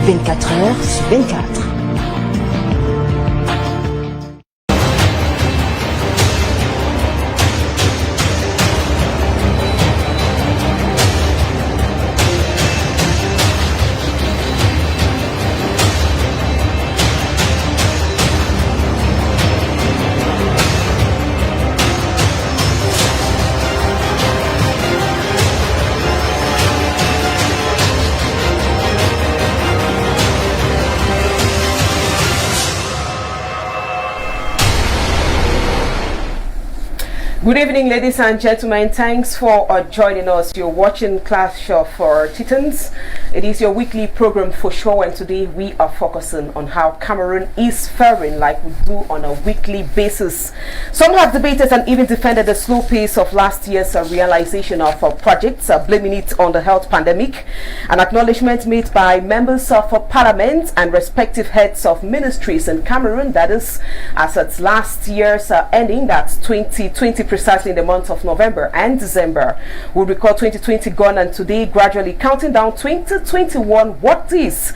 24 heures sur 24. Good evening, ladies and gentlemen. Thanks for joining us. You're watching Clash of Titans. It is your weekly program for sure, and today we are focusing on how Cameroon is faring like we do on a weekly basis. Some have debated and even defended the slow pace of last year's realization of projects, blaming it on the health pandemic. An acknowledgement made by members of parliament and respective heads of ministries in Cameroon, that is, as at last year's ending, that's 2020, precisely in the months of November and December. We'll record 2020 gone, and today gradually counting down 2021. What is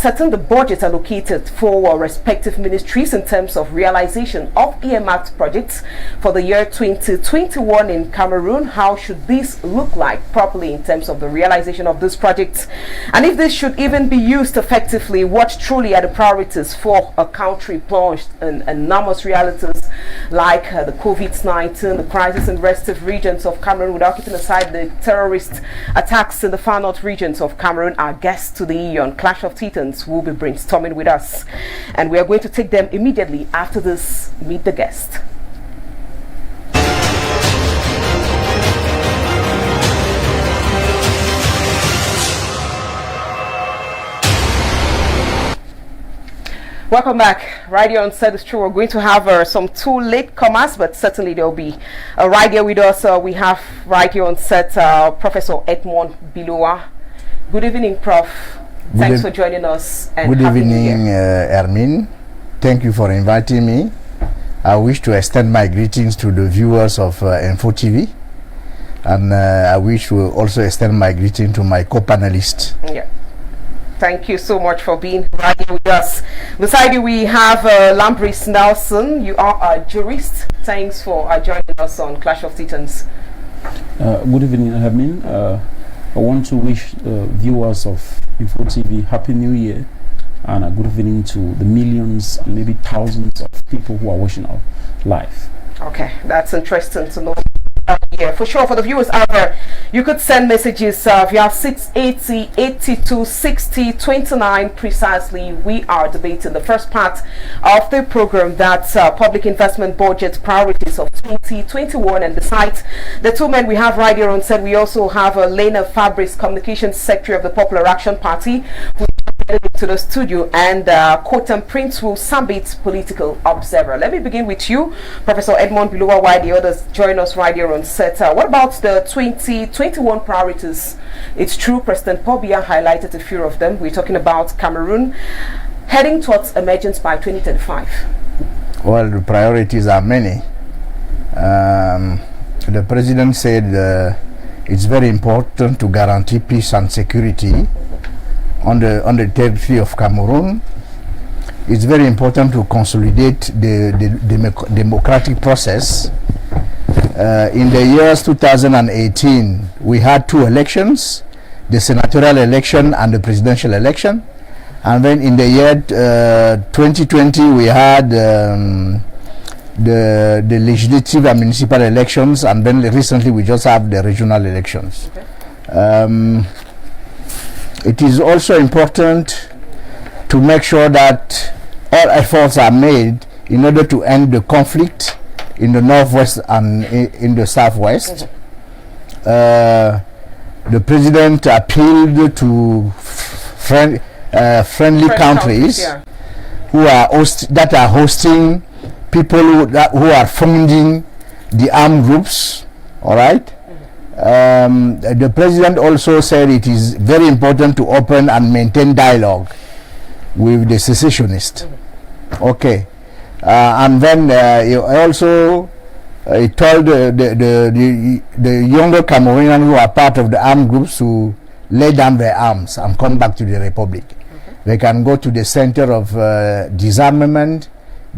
certain the budget allocated for respective ministries in terms of realization of earmarked projects for the year 2021 in Cameroon? How should this look like properly in terms of the realization of these projects, and if this should even be used effectively? What truly are the priorities for a country plunged in enormous realities like the COVID-19, the crisis in restive regions of Cameroon, without keeping aside the terrorist attacks in the far north regions of Cameroon? Our guests today on Clash of Titans will be brainstorming with us, and we are going to take them immediately after this. Meet the guest. Welcome back. Right here on set, it's true, we're going to have some two late comers, but certainly there'll be right here with us. We have right here on set Professor Edmond Biloa. Good evening, Prof. Thanks for joining us. And good evening, Ermin. Thank you for inviting me. I wish to extend my greetings to the viewers of Info TV, and I wish to also extend my greeting to my co-panelists. Yeah. Thank you so much for being right here with us. Beside you, we have Fabrice Nelson. You are a jurist. Thanks for joining us on Clash of Titans. Good evening, Ermin. I want to wish viewers of Info TV Happy New Year, and a good evening to the millions and maybe thousands of people who are watching our live. Okay, that's interesting to know. Yeah, for sure. For the viewers out there, you could send messages via 680 82 60 29 precisely. We are debating the first part of the program, that's public investment budget priorities of 2021, and besides the two men we have right here on set, we also have Lena Fabrice, Communications Secretary of the Popular Action Party, who to the studio, and Quotem Prince will Sambit, political observer. Let me begin with you, Professor Edmond Biloa, while the others join us right here on set. What about the 2021 priorities? It's true, President Paul Biya highlighted a few of them. We're talking about Cameroon heading towards emergence by 2035. Well, the priorities are many. The president said it's very important to guarantee peace and security on the territory of Cameroon. It's very important to consolidate the democratic process. In the years 2018, we had two elections, the senatorial election and the presidential election. And then in the year 2020, we had the legislative and municipal elections, and then recently we just have the regional elections. Okay. It is also important to make sure that all efforts are made in order to end the conflict in the northwest and in the southwest. The president appealed to friendly countries, yeah, who are hosting people who are funding the armed groups. All right. The president also said it is very important to open and maintain dialogue with the secessionists. Okay. And then he also told the younger Cameroonians who are part of the armed groups to lay down their arms and come back to the republic. they can go to the center of disarmament,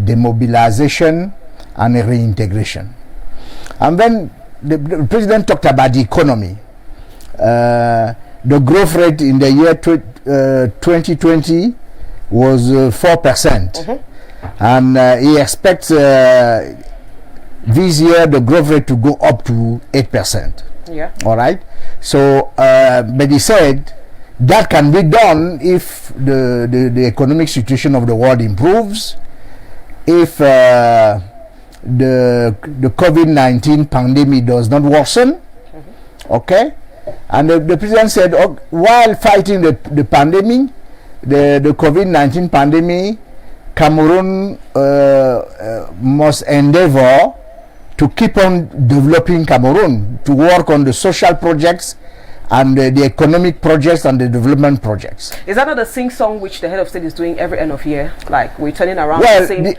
demobilization, and reintegration. And then the president talked about the economy. The growth rate in the year 2020 was 4%. And he expects this year the growth rate to go up to 8%. Yeah. All right. So, but he said that can be done if the economic situation of the world improves, if the COVID-19 pandemic does not worsen. Okay. And the president said, while fighting the pandemic, the COVID-19 pandemic, Cameroon must endeavor to keep on developing Cameroon, to work on the social projects and the economic projects and the development projects. Is that not the sing song which the head of state is doing every end of year? Like we're turning around well, the same, the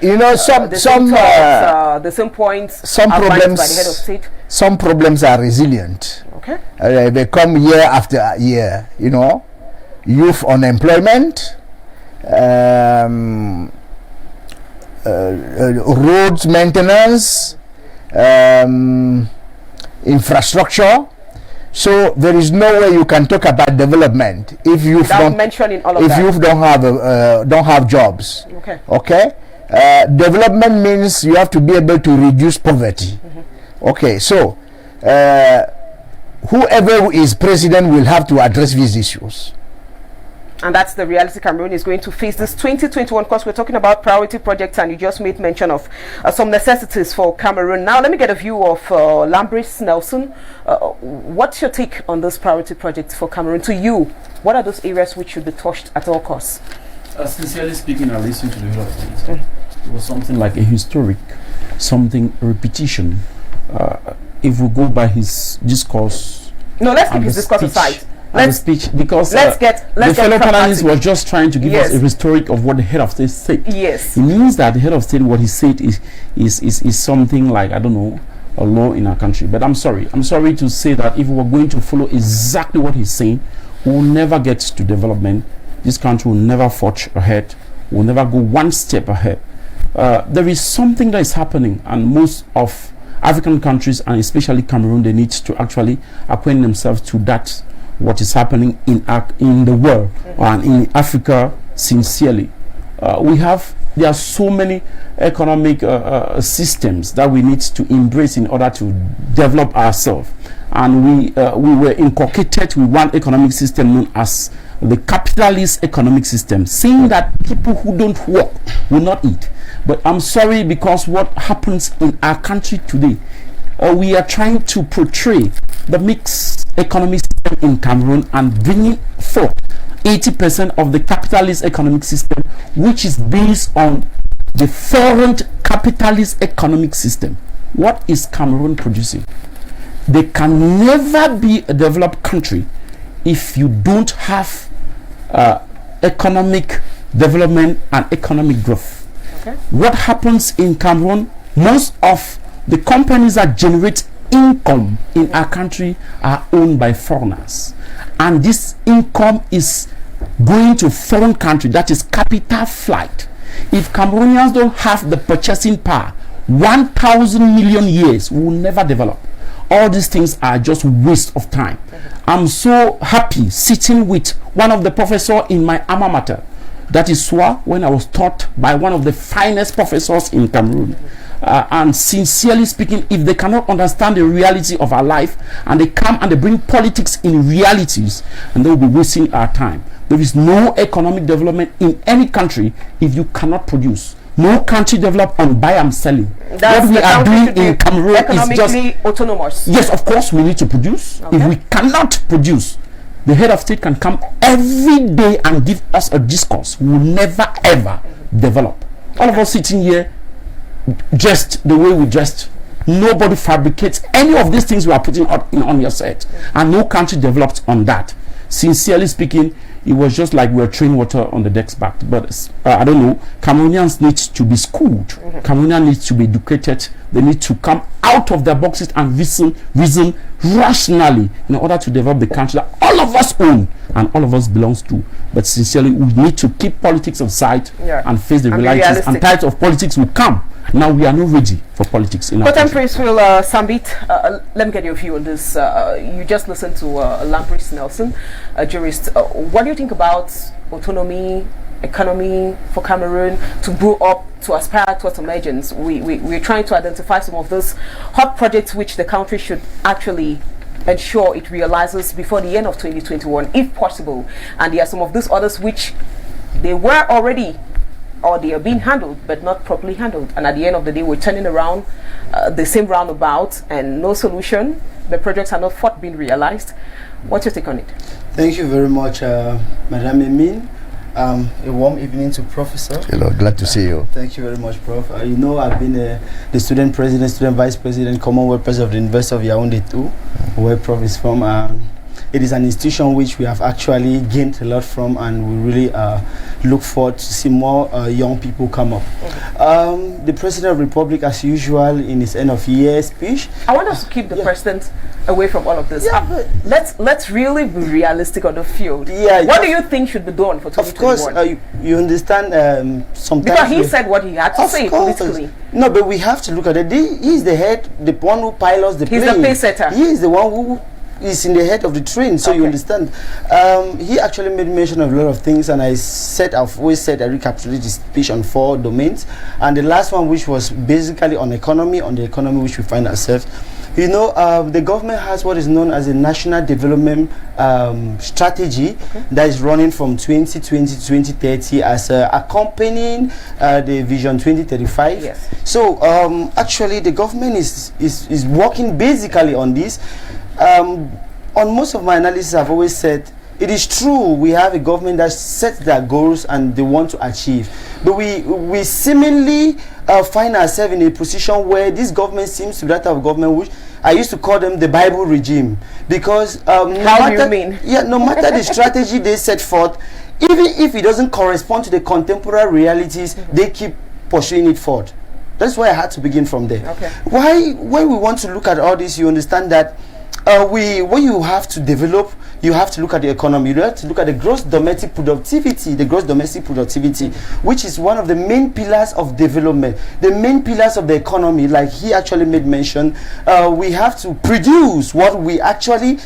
same points some problems by the head of state? Some problems are resilient. Okay. They come year after year, you know. Youth unemployment, roads maintenance, infrastructure. So there is no way you can talk about development if you don't have jobs. Okay. Okay. Development means you have to be able to reduce poverty. Okay. So whoever is president will have to address these issues. And that's the reality Cameroon is going to face this 2021. Of course, we're talking about priority projects, and you just made mention of some necessities for Cameroon. Now, let me get a view of Fabrice Nelson. What's your take on those priority projects for Cameroon? To you, what are those areas which should be touched at all costs? Sincerely speaking, I listened to the head of state. It was something like a historic, something repetition. If we go by his discourse, no, let's keep his discourse aside. The speech, because the fellow panelist was just trying to give us a historic of what the head of state said. Yes. It means that the head of state, what he said is something like, I don't know, a law in our country. But I'm sorry to say that if we were going to follow exactly what he's saying, we will never get to development. This country will never forge ahead. We'll never go one step ahead. There is something that is happening, and most of African countries, and especially Cameroon, they need to actually acquaint themselves to that, what is happening in the world and in Africa. Sincerely, there are so many economic systems that we need to embrace in order to develop ourselves, and we were inculcated with one economic system known as the capitalist economic system, saying that people who don't work will not eat. But I'm sorry, because what happens in our country today, we are trying to portray the mixed economic system in Cameroon and bringing forth 80% of the capitalist economic system, which is based on the foreign capitalist economic system. What is Cameroon producing? They can never be a developed country if you don't have economic development and economic growth. Okay. What happens in Cameroon? Most of the companies that generate income in our country are owned by foreigners, and this income is going to foreign country. That is capital flight. If Cameroonians don't have the purchasing power, 1,000 million years will never develop. All these things are just waste of time. I'm so happy sitting with one of the professors in my alma mater, that is SOA, when I was taught by one of the finest professors in Cameroon. And sincerely speaking, if they cannot understand the reality of our life, and they come and they bring politics in realities, and they will be wasting our time. There is no economic development in any country if you cannot produce. No country develop on buy and selling. What we are doing in Cameroon is just autonomous. Yes, of course, we need to produce. Okay. If we cannot produce, the head of state can come every day and give us a discourse. We will never ever develop. All of us sitting here, just the way we dressed, nobody fabricates any of these things we are putting on your set, and no country develops on that. sincerely speaking, it was just like we were throwing water on the deck's back. But I don't know, Cameroonians need to be schooled. Cameroonians need to be educated. They need to come out of their boxes and reason rationally in order to develop the country that all of us own and all of us belongs to. But sincerely, we need to keep politics aside and face the realities, and types of politics will come. Now we are not ready for politics in our country. Prince Will Sambit, let me get your view on this. You just listened to Fabrice Nelson, a jurist. What do you think about autonomy, economy for Cameroon to grow up, to aspire towards emergence? We're trying to identify some of those hot projects which the country should actually ensure it realizes before the end of 2021, if possible. And there are some of those others which they were already, or they are being handled but not properly handled, and at the end of the day we're turning around the same roundabout and no solution. The projects are not being realized. What's your take on it? Thank you very much, Madam Emin. A warm evening to Professor. Hello, glad to see you. Thank you very much, Prof. You know, I've been the student president, student vice president, Commonwealth president of the University of Yaounde too, where Prof is from. It is an institution which we have actually gained a lot from, and we really look forward to see more young people come up. The President of the Republic, as usual, in his end of year speech. I want us to keep the President away from all of this. Let's really be realistic on the field. What do you think should be done for 2021? Of course, you understand sometimes. Because he said what he had to say politically. No, but we have to look at it. He is the head, the one who pilots the plane. He's the pace setter. He is the one who is in the head of the train, so you understand. He actually made mention of a lot of things, and I've always said I recapitulated his speech on 4 domains, and the last one, which was basically on the economy which we find ourselves. You know, the government has what is known as a national development strategy that is running from 2020 to 2030 as accompanying the Vision 2035. Yes. So actually the government is working basically on this. On most of my analysis, I've always said it is true we have a government that sets their goals and they want to achieve, but we seemingly find ourselves in a position where this government seems to be that type of government which I used to call them the Bible regime, because no matter the strategy they set forth, even if it doesn't correspond to the contemporary realities, they keep pursuing it forward. That's why I had to begin from there. When we want to look at all this, you understand that when you have to develop, you have to look at the economy. You have to look at the gross domestic productivity, which is one of the main pillars of development, the main pillars of the economy. Like he actually made mention, we have to produce what we actually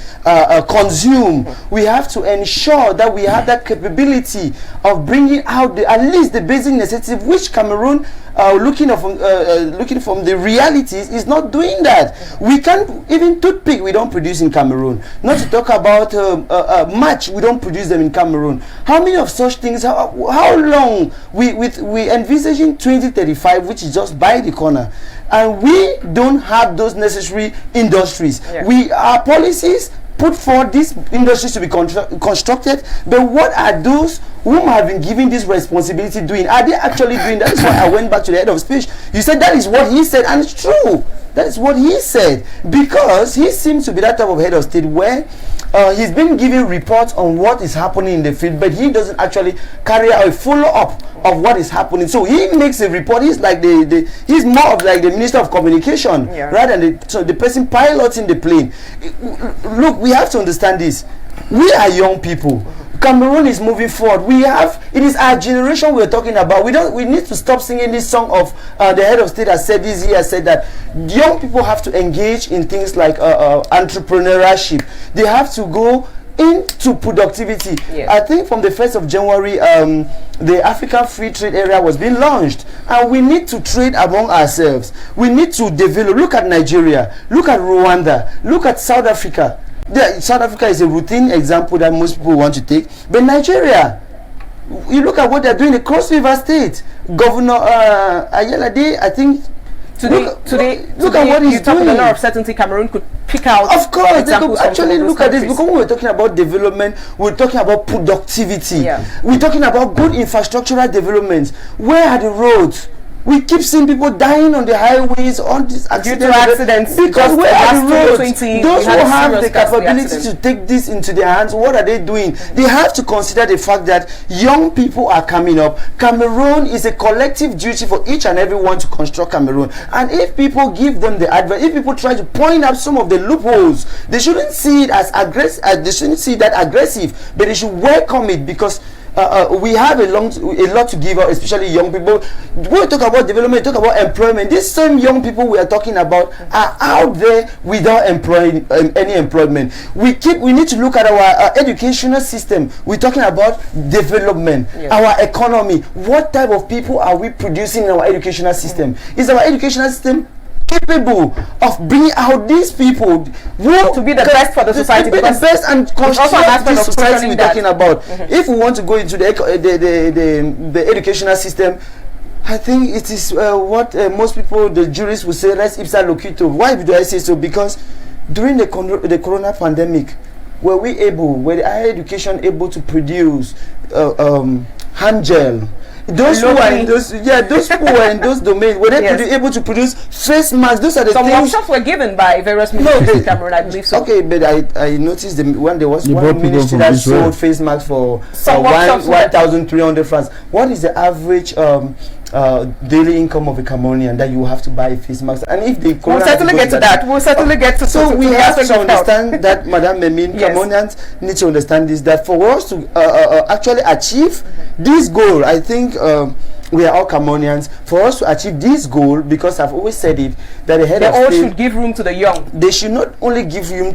consume. We have to ensure that we have that capability of bringing out at least the basic necessities, which Cameroon, looking from the realities, is not doing that. We can't even toothpick we don't produce in Cameroon. Not to talk about match, we don't produce them in Cameroon. How many of such things? How long we envisaging 2035, which is just by the corner, and we don't have those necessary industries. Our policies put forth these industries to be constructed, but what are those whom have been given this responsibility doing? Are they actually doing that? That's why I went back to the head of speech. You said that is what he said, and it's true. That is what he said, because he seems to be that type of head of state where he's been giving reports on what is happening in the field, but he doesn't actually carry out a follow-up of what is happening. So he makes a report. He's like he's more of like the Minister of Communication, rather than the person piloting the plane. Look, we have to understand this. We are young people. Cameroon is moving forward. It is our generation we're talking about. We need to stop singing this song of the head of state has said this, he has said that. Young people have to engage in things like entrepreneurship. They have to go into productivity. I think from the 1st of January, the African Free Trade Area was being launched, and we need to trade among ourselves. We need to develop. Look at Nigeria, look at Rwanda, look at South Africa. South Africa is a routine example that most people want to take, but Nigeria, you look at what they're doing across River State. Governor Ayalade, I think. Today, look at what he's doing. With a lot of certainty, Cameroon could pick out. Of course, they could actually look at this, because when we're talking about development, we're talking about productivity. We're talking about good infrastructural development. Where are the roads? We keep seeing people dying on the highways, on these accidents. Because where are the roads? Those who have the capability to take this into their hands, what are they doing? They have to consider the fact that young people are coming up. Cameroon is a collective duty for each and everyone to construct Cameroon. And if people give them the advice, if people try to point out some of the loopholes, they shouldn't see it as aggressive. They shouldn't see that aggressive, but they should welcome it, because we have a lot to give out, especially young people. When we talk about development, talk about employment. These same young people we are talking about are out there without any employment. We need to look at our educational system. We're talking about development, our economy. What type of people are we producing in our educational system? Is our educational system capable of bringing out these people who to be the best for the society, to be the best and construct this society we're talking about? If we want to go into the educational system, I think it is what most people, the jurists, will say res ipsa loquitur. Why do I say so? Because during the corona pandemic, were the higher education able to produce hand gel? Those who are in those, those who were in those domains, were they able to produce face masks? Those are the things. Some workshops were given by various ministries in Cameroon, I believe so. Okay, but I noticed when there was one ministry that sold face masks for 1,300 francs. What is the average daily income of a Cameroonian that you have to buy a face mask? And if the we'll certainly get to that. We'll certainly get to. So we have to understand that, Madam Memin, Cameroonians need to understand this. That for us to actually achieve this goal, I think we are all Cameroonians. For us to achieve this goal, because I've always said it, that the head of state, should give room to the young. They should not only give room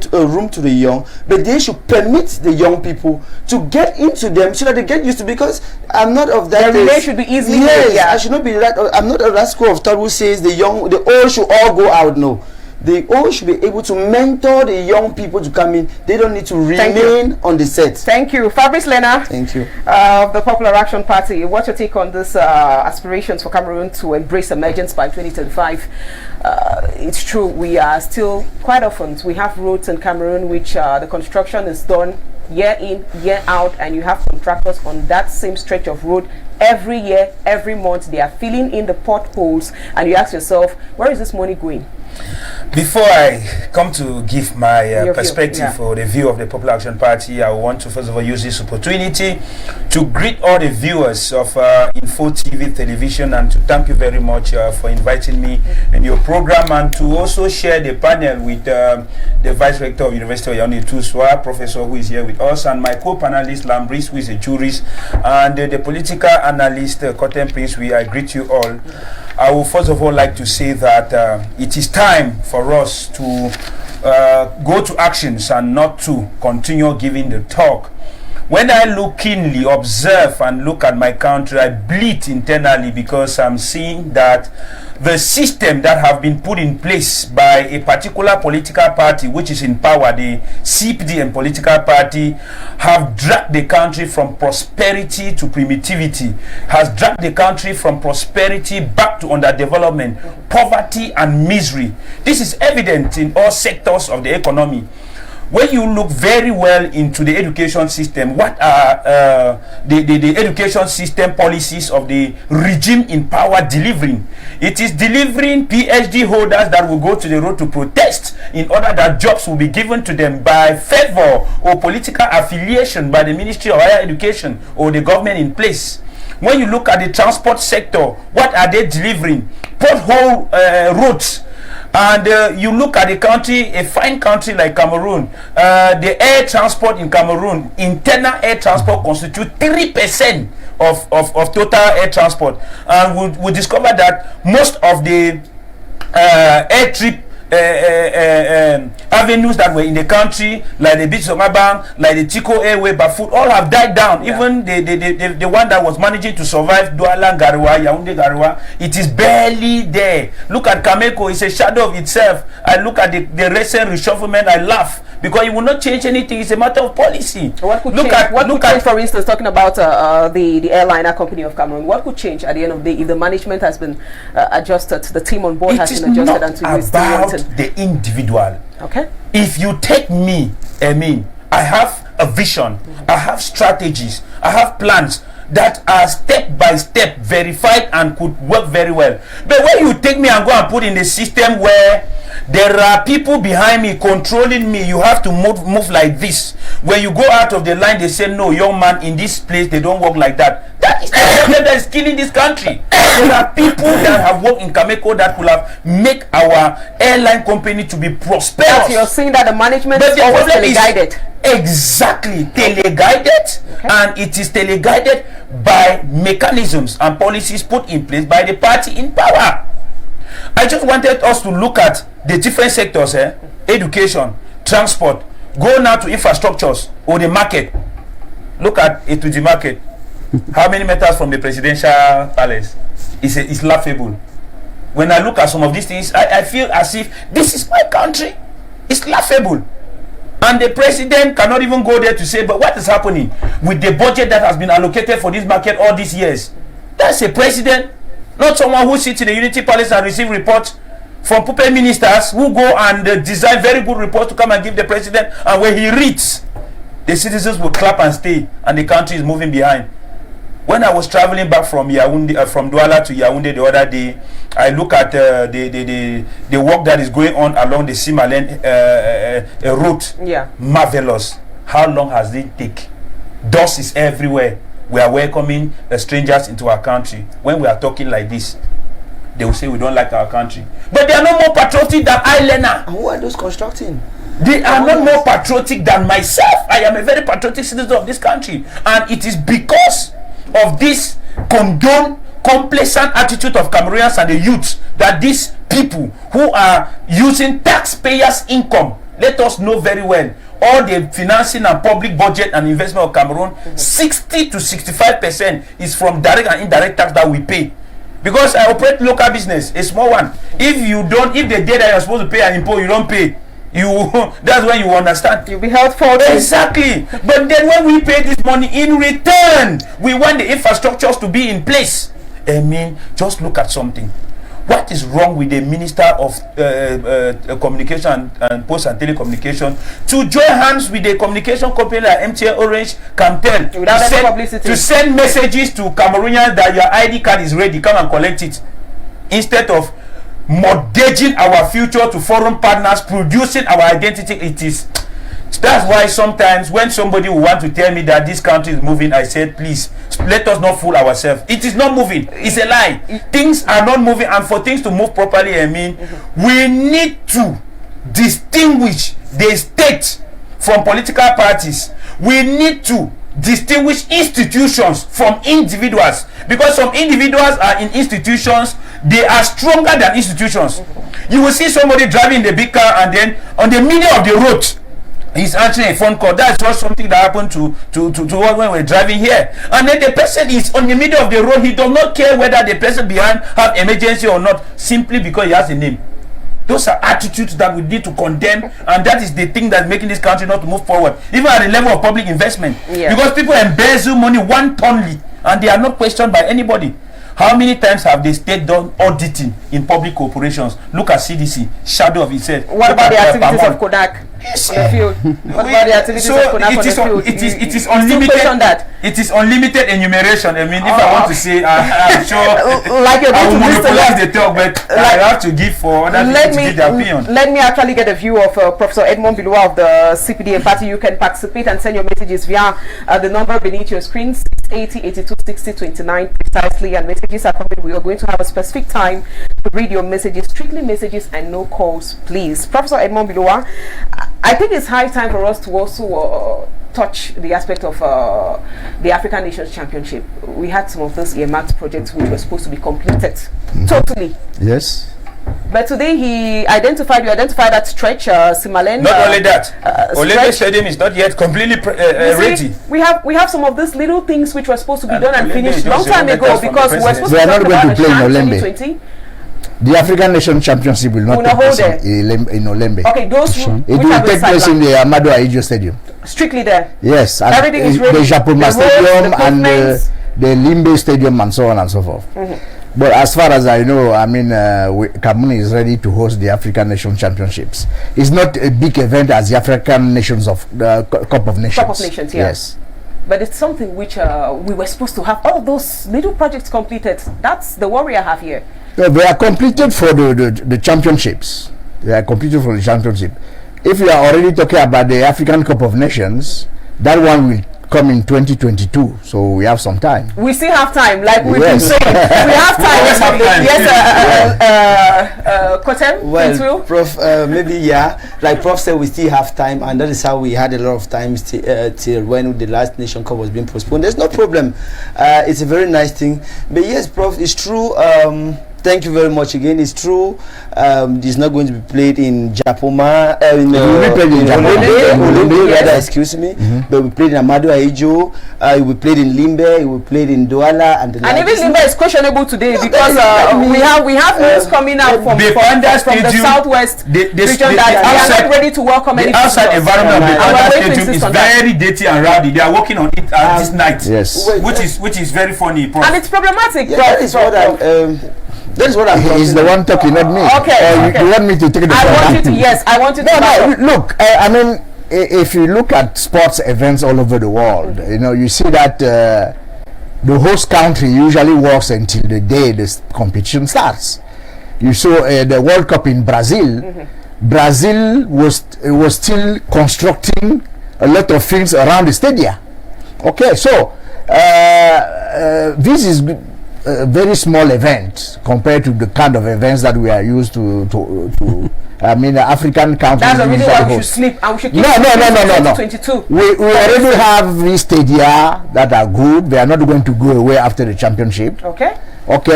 to the young, but they should permit the young people to get into them so that they get used to. Because I'm not of that. The relay should be easily. Yes, I should not be that. I'm not of that school of thought who says the old should all go out. No. They all should be able to mentor the young people to come in. They don't need to remain on the set. Thank you. Fabrice Lena. Thank you. Of the Popular Action Party. What's your take on this aspirations for Cameroon to embrace emergence by 2035? It's true, we are still, quite often, we have roads in Cameroon which the construction is done year in, year out, and you have contractors on that same stretch of road every year, every month. They are filling in the potholes, and you ask yourself, where is this money going? Before I come to give my perspective for the view of the Popular Action Party, I want to first of all use this opportunity to greet all the viewers of Info TV television, and to thank you very much for inviting me in your program, and to also share the panel with the Vice Rector of University of Yaounde, SOA, Professor, who is here with us, and my co-panelist Fabrice, who is a jurist, and the political analyst Cotton Prince. I greet you all. I would first of all like to say that it is time for us to go to actions and not to continue giving the talk. When I look keenly, observe and look at my country, I bleed internally, because I'm seeing that the system that have been put in place by a particular political party which is in power, the CPDM political party, have dragged the country from prosperity to primitivity, has dragged the country from prosperity back to underdevelopment, poverty and misery. This is evident in all sectors of the economy. When you look very well into the education system, what are the education system policies of the regime in power delivering? It is delivering PhD holders that will go to the road to protest in order that jobs will be given to them by favor or political affiliation by the Ministry of Higher Education or the government in place. When you look at the transport sector, what are they delivering? Pothole roads. And you look at the country, a fine country like Cameroon, the air transport in Cameroon, internal air transport constitutes 3% of total air transport. And we discover that most of the air trip avenues that were in the country, like the Bitsonga Bank, like the Tico Airway, Bafut, all have died down. Even the one that was managing to survive, Douala Garoua, Yaounde Garoua, it is barely there. Look at Kameko, it's a shadow of itself. I look at the recent reshufflement, I laugh, because it will not change anything. It's a matter of policy. What could change, for instance, talking about the airliner company of Cameroon, what could change at the end of the day if the management has been adjusted, the team on board has been adjusted, and to about the individual. Okay. If you take me, I have a vision, I have strategies, I have plans. that are step by step verified and could work very well. But when you take me and go and put in a system where there are people behind me controlling me, you have to move like this. When you go out of the line, they say, no, young man, in this place, they don't work like that. That is the problem that is killing this country. There are people that have worked in Cameco that could have make our airline company to be prosperous. You're saying that the management is always teleguided. Exactly, teleguided, and it is teleguided by mechanisms and policies put in place by the party in power. I just wanted us to look at the different sectors, education, transport, go now to infrastructures or the market. Look at it to the market. How many meters from the presidential palace? It's laughable. When I look at some of these things, I feel as if this is my country. It's laughable. And the president cannot even go there to say, but what is happening with the budget that has been allocated for this market all these years? That's a president, not someone who sits in the Unity Palace and receive reports from puppet ministers who go and design very good reports to come and give the president, and when he reads, the citizens will clap and stay, and the country is moving behind. When I was traveling back from Yaounde, from Douala to Yaounde the other day, I look at the work that is going on along the Simalen route. Yeah. Marvelous. How long has it taken? Dust is everywhere. We are welcoming strangers into our country. When we are talking like this, they will say we don't like our country. But they are no more patriotic than I, Lena. And who are those constructing? They are not more patriotic than myself. I am a very patriotic citizen of this country. And it is because of this complacent attitude of Cameroonians and the youth that these people who are using taxpayers' income, let us know very well, all the financing and public budget and investment of Cameroon, 60 to 65% is from direct and indirect tax that we pay. Because I operate local business, a small one. If the day that you're supposed to pay an import, you don't pay, that's when you understand. You'll be held for it. Exactly. But then when we pay this money in return, we want the infrastructures to be in place. I mean, just look at something. What is wrong with the Minister of Communication and Post and Telecommunication to join hands with the communication company like MTN, Orange, Camtel to send messages to Cameroonians that your ID card is ready, come and collect it, instead of mortgaging our future to foreign partners, producing our identity? That's why sometimes when somebody will want to tell me that this country is moving, I said, please, let us not fool ourselves. It is not moving. It's a lie. Things are not moving, and for things to move properly, I mean, we need to distinguish the state from political parties. We need to distinguish institutions from individuals, because some individuals are in institutions, they are stronger than institutions. You will see somebody driving the big car, and then on the middle of the road he's answering a phone call. That's just something that happened to when we're driving here, and then the person is on the middle of the road. He does not care whether the person behind have emergency or not, simply because he has a name. Those are attitudes that we need to condemn, and that is the thing that's making this country not to move forward, even at the level of public investment. Because people embezzle money wantonly, and they are not questioned by anybody. How many times have the state done auditing in public corporations? Look at CDC, shadow of itself. What about the activities of Kodak? Yes. On the field. What about the activities of Kodak on the field? It is unlimited. It is unlimited enumeration. I mean, if I want to say, I'm sure like you're I going will to monopolize the talk, but I have to give for other people to give their opinion. Let me actually get a view of Professor Edmond Biloa of the CPDM party. You can participate and send your messages via the number beneath your screen, 80 82 60 29 precisely, and messages are coming. We are going to have a specific time to read your messages, strictly messages and no calls, please. Professor Edmond Biloa, I think it's high time for us to also touch the aspect of the African Nations Championship. We had some of those earmarked projects which were supposed to be completed totally. Yes. But today you identified that stretch, Simalen. Not only that, Olembe Stadium is not yet completely ready. We have some of these little things which were supposed to be done and finished long time ago, because we were supposed to talk about to play in Olembe. 2020. The African Nation Championship will not take place in Olembe. Okay, those it will take place in the Amadou Ahidjo Stadium. Strictly there. Yes, everything is ready. The Japoma Stadium and the Limbe Stadium and so on and so forth. But as far as I know, I mean, Cameroon is ready to host the African Nation Championships. It's not a big event as the African Nations of the Cup of Nations. Cup of Nations, yeah. Yes. But it's something which we were supposed to have all those little projects completed. That's the worry I have here. They are completed for the championships. They are completed for the championship. If you are already talking about the African Cup of Nations, that one will come in 2022, so we have some time. We still have time, like we've been saying. We have time. Yes, Kotem, well, Prof, maybe like Prof said, we still have time, and that is how we had a lot of time till when the last Nation Cup was being postponed. There's no problem. It's a very nice thing. But yes, Prof, it's true. Thank you very much again. It's true. It's not going to be played in Japoma. It will be played in Japoma. Excuse me. But we played in Amadu Ahijo. It will be played in Limbe. It will be played in Douala and even Limbe is questionable today because we have news coming out from the southwest region that they are not ready to welcome any visitors. The outside environment of the Under Stadium is very dirty and rowdy. They are working on it this night. Yes. Which is very funny. And it's problematic. That's what I'm talking. He's the one talking, not me. Okay. You want me to take it? I want you to. No. Look, I mean, if you look at sports events all over the world, you see that the host country usually works until the day the competition starts. You saw the World Cup in Brazil. Brazil was still constructing a lot of things around the stadium. Okay, so this is a very small event compared to the kind of events that we are used to I mean, African countries. That's the reason why we should sleep and we should keep no. 22. We already have these stadia that are good. They are not going to go away after the championship. Okay,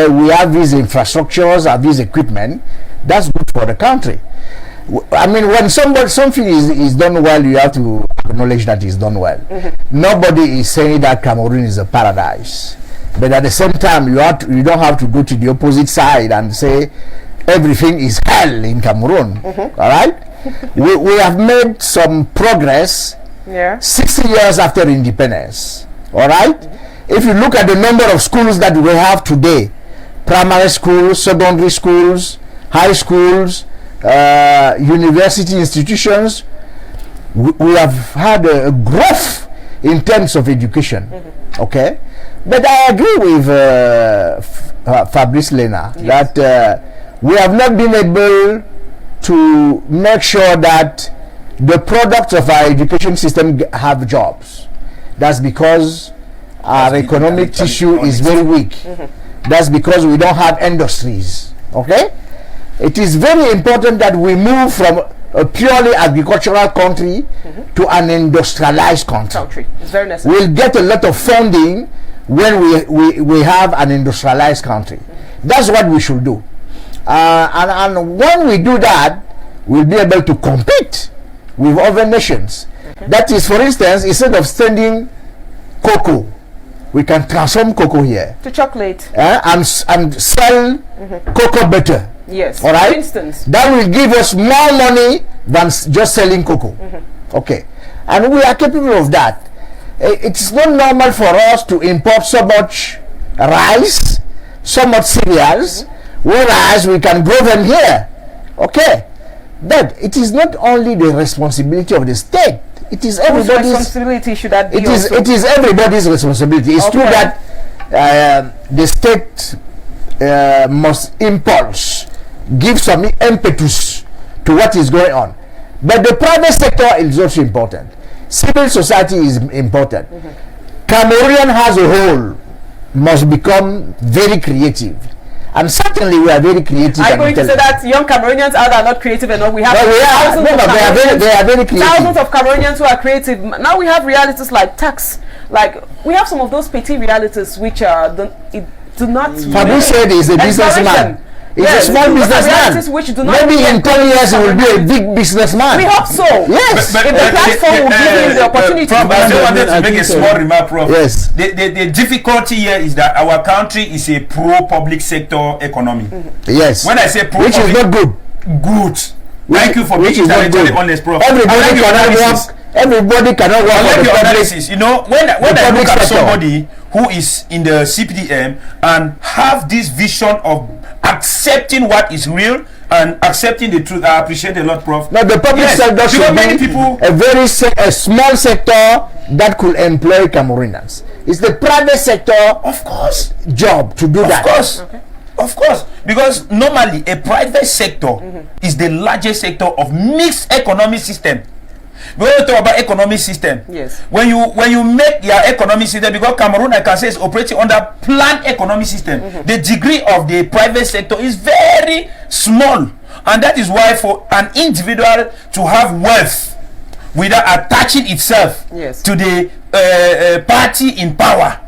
we have these infrastructures and these equipment. That's good for the country. I mean, when something is done well, you have to acknowledge that it's done well. Nobody is saying that Cameroon is a paradise. But at the same time, you don't have to go to the opposite side and say everything is hell in Cameroon. All right, we have made some progress. 60 years after independence. All right, if you look at the number of schools that we have today, primary schools, secondary schools, high schools, university institutions, we have had a growth in terms of education. Okay. But I agree with Fabrice Lena that we have not been able to make sure that the products of our education system have jobs. That's because our economic tissue is very weak. That's because we don't have industries. Okay? It is very important that we move from a purely agricultural country to an industrialized country. It's very necessary. We'll get a lot of funding when we have an industrialized country. That's what we should do. And when we do that, we'll be able to compete with other nations. That is, for instance, instead of sending cocoa, we can transform cocoa here to chocolate and sell cocoa butter. Yes, all right? for instance. That will give us more money than just selling cocoa. Okay. And we are capable of that. It's not normal for us to import so much rice, so much cereals, whereas we can grow them here. Okay. But it is not only the responsibility of the state. It is everybody's responsibility. Should that be it is everybody's responsibility. It's true that the state must impulse, give some impetus to what is going on. But the private sector is also important. Civil society is important. Cameroonian as a whole must become very creative. And certainly we are very creative. Are you going to say that young Cameroonians are not creative enough? We have they are very creative. Thousands of Cameroonians who are creative. Now we have realities like tax. Like we have some of those petty realities which do not. Fabrice said he's a businessman. He's a small businessman. Maybe in 10 years he will be a big businessman. We hope so. Yes. If the platform will give him the opportunity. Prof, I just wanted to make a small remark, Prof. Yes. The difficulty here is that our country is a pro-public sector economy. Yes. When I say pro, which is not good. Good. Thank you for being intellectually honest, Prof. Everybody cannot work I like for the your public. analysis. You know, when I look at somebody who is in the CPDM and have this vision of accepting what is real and accepting the truth. I appreciate a lot, Prof. Now the public sector should many be people a small sector that could employ Cameroonians. It's the private sector, of course, job to do that. Of course. Okay. Of course, because normally a private sector is the largest sector of mixed economic system. When you talk about economic system, yes, when you make your economic system, because Cameroon, I can say, is operating under planned economic system, the degree of the private sector is very small, and that is why for an individual to have wealth without attaching itself to the party in power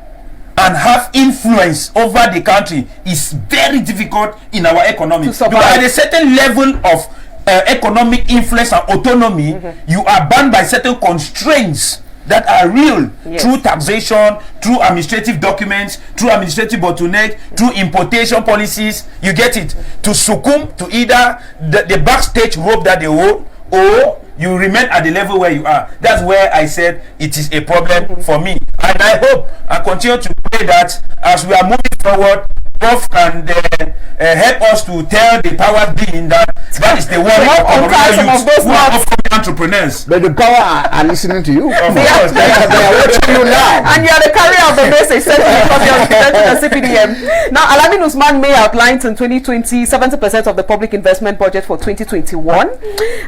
and have influence over the country is very difficult in our economy. Because at a certain level of economic influence and autonomy, you are bound by certain constraints that are real through taxation, through administrative documents, through administrative bottleneck, through importation policies. You get it? To succumb to either the backstage rope that they hold, or you remain at the level where you are. That's where I said it is a problem for me. And I hope and continue to pray that as we are moving forward, Prof can help us to tell the power being that is the worry of entrepreneurs. But the power are listening to you. Of course, they are watching you now. And you are the carrier of the message sent because you are representing the CPDM. Now, Alamin Usman May outlined in 2020 70% of the public investment budget for 2021,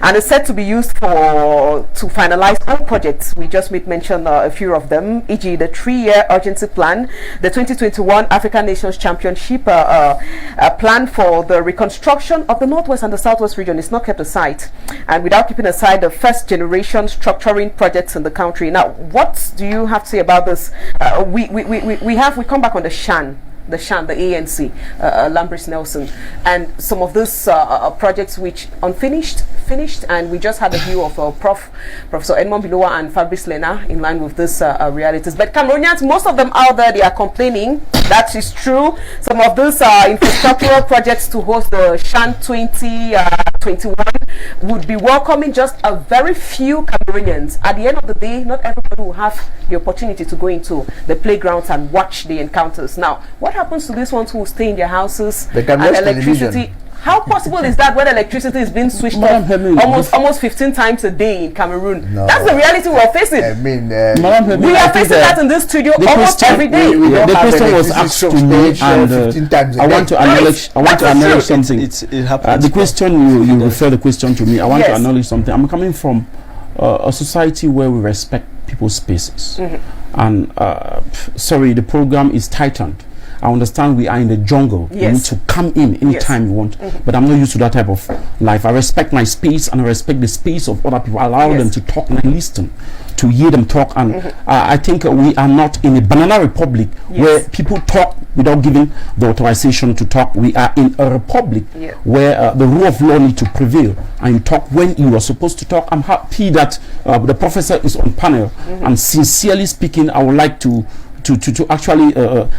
and is set to be used to finalize all projects. We just made mention a few of them, e.g. the 3-year urgency plan, the 2021 African Nations Championship plan for the reconstruction of the Northwest and the Southwest region is not kept aside, and without keeping aside the first generation structuring projects in the country. Now, what do you have to say about this? We come back on the SHAN, the ANC, Lambris Nelson, and some of those projects which finished, and we just had the view of Professor Edmond Biloa and Fabrice Lena in line with this realities. But Cameroonians, most of them out there, they are complaining. That is true. Some of those infrastructural projects to host the SHAN 2021 would be welcoming just a very few Cameroonians. At the end of the day, not everybody will have the opportunity to go into the playgrounds and watch the encounters. Now, what happens to these ones who stay in their houses and electricity? How possible is that when electricity is being switched off almost 15 times a day in Cameroon? No. That's the reality we're facing. I mean, we are facing that in this studio almost every day. The question was asked to me, and I want to acknowledge something. It happens. The question you refer the question to me. I want to acknowledge something. I'm coming from a society where we respect people's spaces, and sorry, the program is tightened. I understand we are in the jungle. You need to come in anytime you want. But I'm not used to that type of life. I respect my space and I respect the space of other people. I allow them to talk and I listen to hear them talk. And I think we are not in a banana republic where people talk without giving the authorization to talk. We are in a republic where the rule of law needs to prevail. And you talk when you are supposed to talk. I'm happy that the professor is on panel. And sincerely speaking, I would like to actually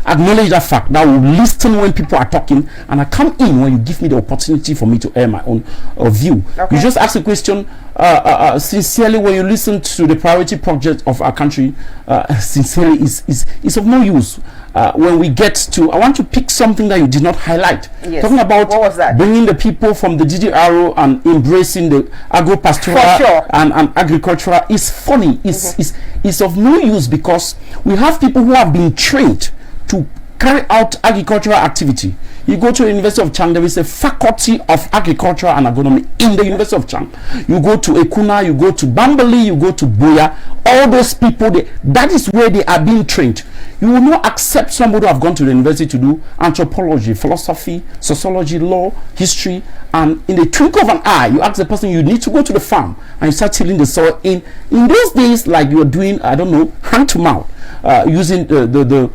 acknowledge that fact that I will listen when people are talking, and I come in when you give me the opportunity for me to air my own view. You just ask a question sincerely. When you listen to the priority project of our country, sincerely is of no use. When we get to, I want to pick something that you did not highlight. Talking about what was that? Bringing the people from the DDRO and embracing the agro-pastoral and agricultural is funny. It's of no use, because we have people who have been trained to carry out agricultural activity. You go to the University of Chang, there is a faculty of agriculture and agronomy in the University of Chang. You go to Ekuna, you go to Bambali, you go to Boya, all those people, that is where they are being trained. You will not accept somebody who have gone to the university to do anthropology, philosophy, sociology, law, history, and in the twinkle of an eye, you ask the person, you need to go to the farm, and you start tilling the soil. In those days, like you are doing, I don't know, hand to mouth, using the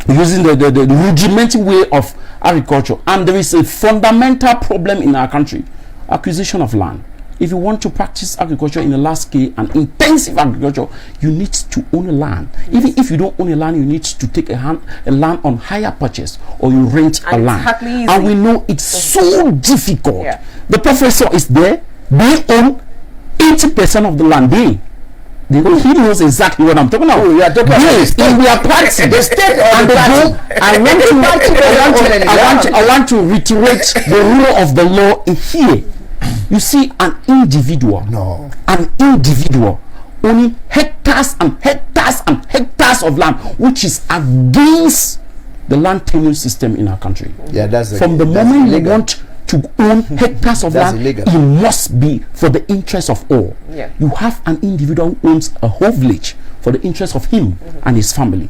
rudimentary way of agriculture. And there is a fundamental problem in our country: acquisition of land. If you want to practice agriculture in a large scale and intensive agriculture, you need to own a land. Even if you don't own a land, you need to take a land on hire purchase, or you rent a land. And we know it's so difficult. The professor is there. They own 80% of the land. He knows exactly what I'm talking about. Oh, you are talking about the state. We are party. The state or And the party? I want to reiterate the rule of the law here. You see, an individual owning hectares and hectares and hectares of land, which is against the land tenure system in our country. Yeah, that's from the moment you want to own hectares of land, illegal. it must be for the interest of all. Yeah. You have an individual who owns a whole village for the interest of him and his family.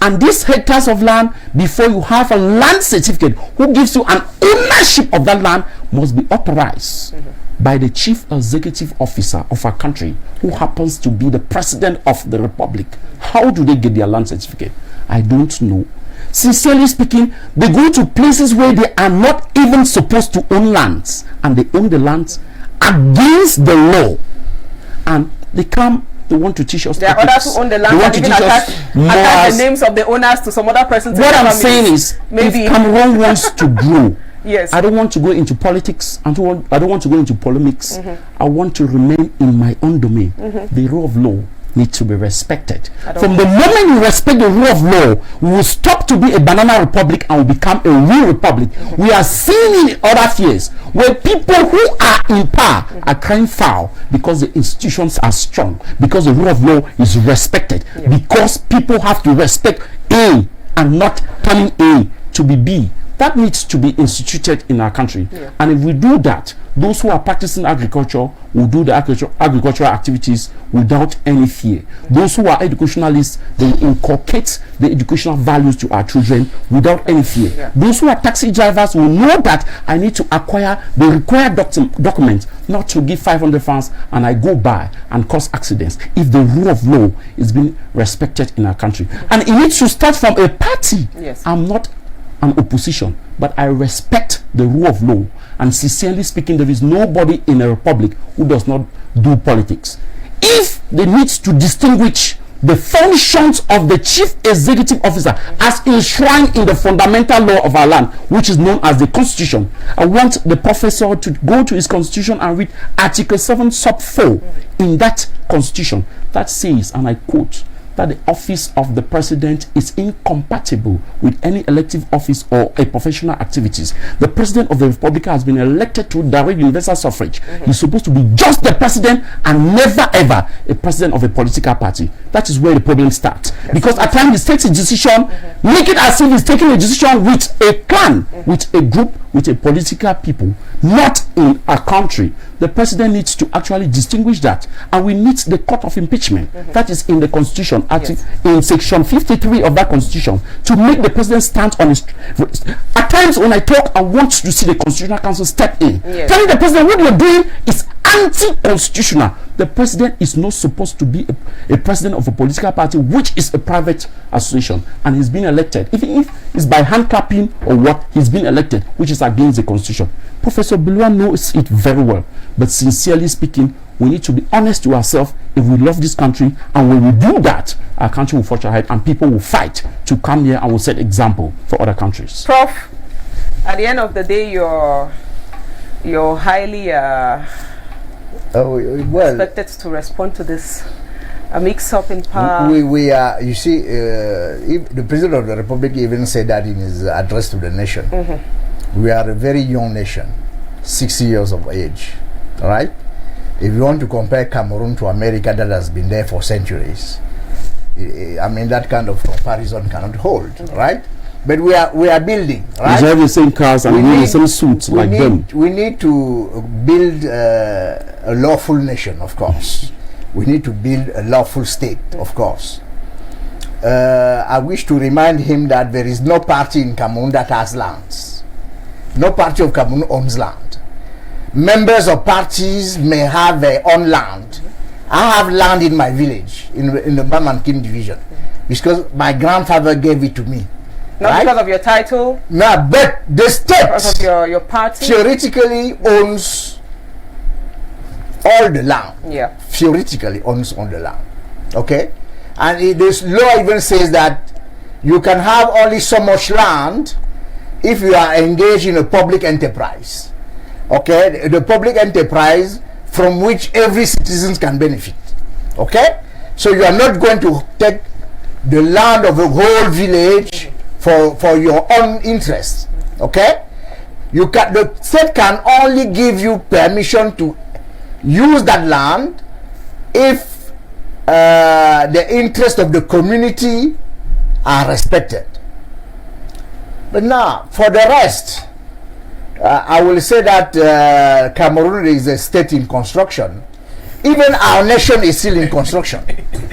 And these hectares of land, before you have a land certificate who gives you an ownership of that land, must be authorized by the chief executive officer of our country, who happens to be the president of the republic. How do they get their land certificate? I don't know. Sincerely speaking, they go to places where they are not even supposed to own lands, and they own the lands against the law, and they come. They want to teach us. There are others who own the land and even attach the names of the owners to some other person. What I'm saying is, maybe if Cameroon wants to grow, yes, I don't want to go into politics. I don't want to go into polemics. I want to remain in my own domain. The rule of law needs to be respected. From the moment we respect the rule of law, we will stop to be a banana republic and will become a real republic. We are seeing in other spheres where people who are in power are crying foul because the institutions are strong, because the rule of law is respected, because people have to respect A and not turning A to be B. That needs to be instituted in our country. And if we do that, those who are practicing agriculture will do the agricultural activities without any fear. Those who are educationalists, they will inculcate the educational values to our children without any fear. Those who are taxi drivers will know that I need to acquire the required documents, not to give 500 francs and I go by and cause accidents. If the rule of law is being respected in our country, and it needs to start from a party. I'm not an opposition, but I respect the rule of law, and sincerely speaking, there is nobody in a republic who does not do politics. If they need to distinguish the functions of the chief executive officer as enshrined in the fundamental law of our land, which is known as the Constitution, I want the professor to go to his Constitution and read Article 7 sub 4 in that Constitution that says, and I quote, that the office of the president is incompatible with any elective office or a professional activities. The president of the republic has been elected through direct universal suffrage. He's supposed to be just the president and never ever a president of a political party. That is where the problem starts. Because at times he takes a decision, make it as if he's taking a decision with a clan, with a group, with a political people, not in a country. The president needs to actually distinguish that, and we need the court of impeachment that is in the Constitution, in section 53 of that Constitution, to make the president stand on his. At times when I talk, I want to see the Constitutional Council step in, telling the president what you're doing is anti-constitutional. The president is not supposed to be a president of a political party, which is a private association, and he's been elected, even if it's by hand clapping or what, he's been elected, which is against the Constitution. Professor Biloa knows it very well, but sincerely speaking, we need to be honest to ourselves if we love this country, and when we do that, our country will forge ahead and people will fight to come here and will set example for other countries. Prof, at the end of the day, you're highly expected to respond to this a mix-up in power. We are, you see, if the President of the Republic even said that in his address to the nation. We are a very young nation, 60 years of age, right? If you want to compare Cameroon to America that has been there for centuries, I mean, that kind of comparison cannot hold, right? But we are building, right? We have the same cars and we need the same suits like them. We need to build a lawful nation, of course. We need to build a lawful state, of course. I wish to remind him that there is no party in Cameroon that has lands. No party of Cameroon owns land. Members of parties may have their own land. I have land in my village, in the Mamankin division, because my grandfather gave it to me. Not because of your title? No, but the state, because of your party, theoretically owns all the land. Theoretically owns all the land. Okay? And this law even says that you can have only so much land if you are engaged in a public enterprise. Okay? The public enterprise from which every citizen can benefit. Okay? So you are not going to take the land of a whole village for your own interest. Okay? The state can only give you permission to use that land if the interests of the community are respected. But now, for the rest, I will say that Cameroon is a state in construction. Even our nation is still in construction.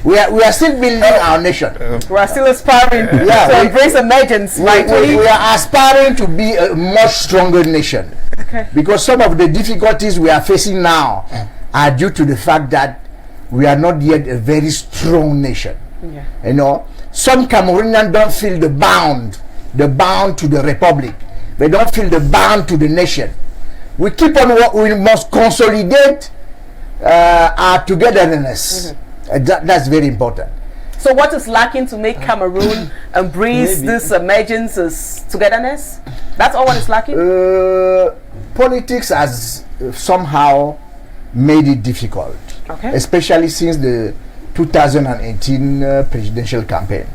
We are still building our nation. We are still aspiring to embrace emergence. We are aspiring to be a much stronger nation. Okay. Because some of the difficulties we are facing now are due to the fact that we are not yet a very strong nation. Yeah. You know, some Cameroonians don't feel the bound to the republic. They don't feel the bound to the nation. We keep on we must consolidate our togetherness. That's very important. So what is lacking to make Cameroon embrace this emergence as togetherness? That's all what is lacking? Politics has somehow made it difficult. Okay. Especially since the 2018 presidential campaign.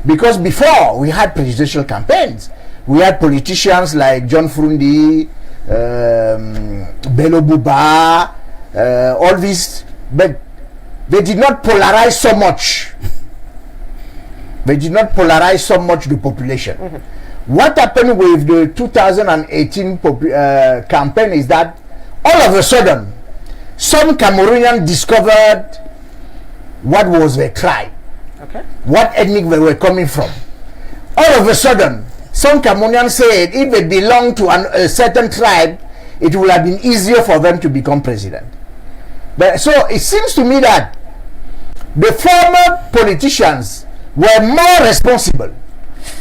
Because before we had presidential campaigns, we had politicians like John Frundi, Bello Buba, all these, but they did not polarize so much. They did not polarize so much the population. What happened with the 2018 campaign is that all of a sudden, some Cameroonians discovered what was their tribe, what ethnic they were coming from. All of a sudden, some Cameroonians said if they belong to a certain tribe, it would have been easier for them to become president. But so it seems to me that the former politicians were more responsible,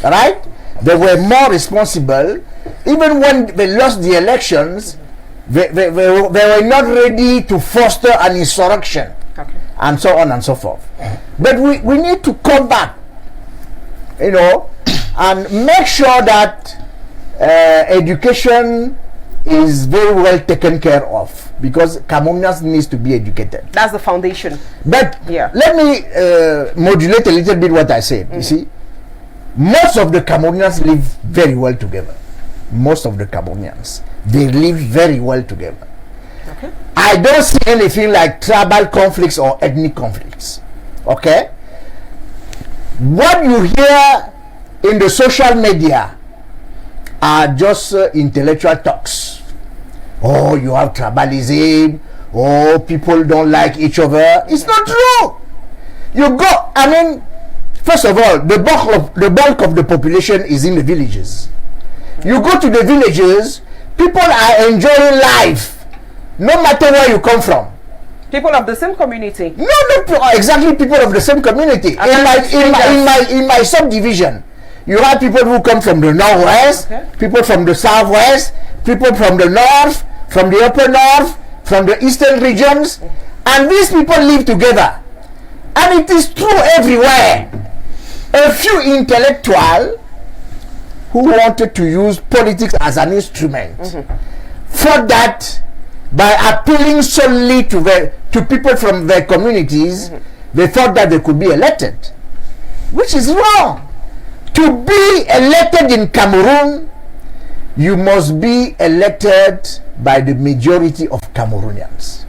right? They were more responsible. Even when they lost the elections, they were not ready to foster an insurrection, and so on and so forth. But we need to come back, you know, and make sure that education is very well taken care of, because Cameroonians needs to be educated. That's the foundation. But let me modulate a little bit what I said. You see, most of the Cameroonians live very well together. Most of the Cameroonians, they live very well together. Okay. I don't see anything like tribal conflicts or ethnic conflicts. Okay? What you hear in the social media are just intellectual talks. Oh, you have tribalism. Oh, people don't like each other. It's not true. You go, I mean, first of all, the bulk of the population is in the villages. You go to the villages, people are enjoying life, no matter where you come from. People of the same community. No, exactly, people of the same community. In my subdivision, you have people who come from the northwest, people from the southwest, people from the north, from the upper north, from the eastern regions, and these people live together. And it is true everywhere. A few intellectuals who wanted to use politics as an instrument for that, by appealing solely to people from their communities, they thought that they could be elected, which is wrong. To be elected in Cameroon, you must be elected by the majority of Cameroonians.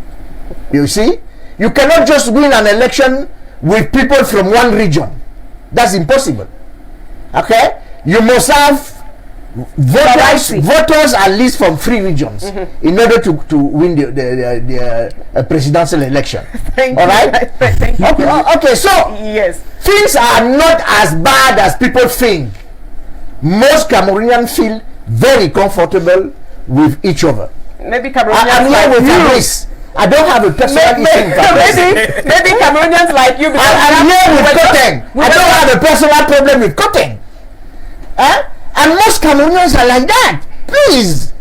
You see, you cannot just win an election with people from one region. That's impossible. Okay, you must have voters at least from 3 regions in order to win the presidential election. All right. Thank you. Okay, so yes, things are not as bad as people think. Most Cameroonians feel very comfortable with each other. Maybe Cameroonians I'm here with Fabrice. I don't have a personal issue with Fabrice. Maybe Cameroonians like you. I'm here with Cotton. I don't have a personal problem with Cotton. And most Cameroonians are like that. Please,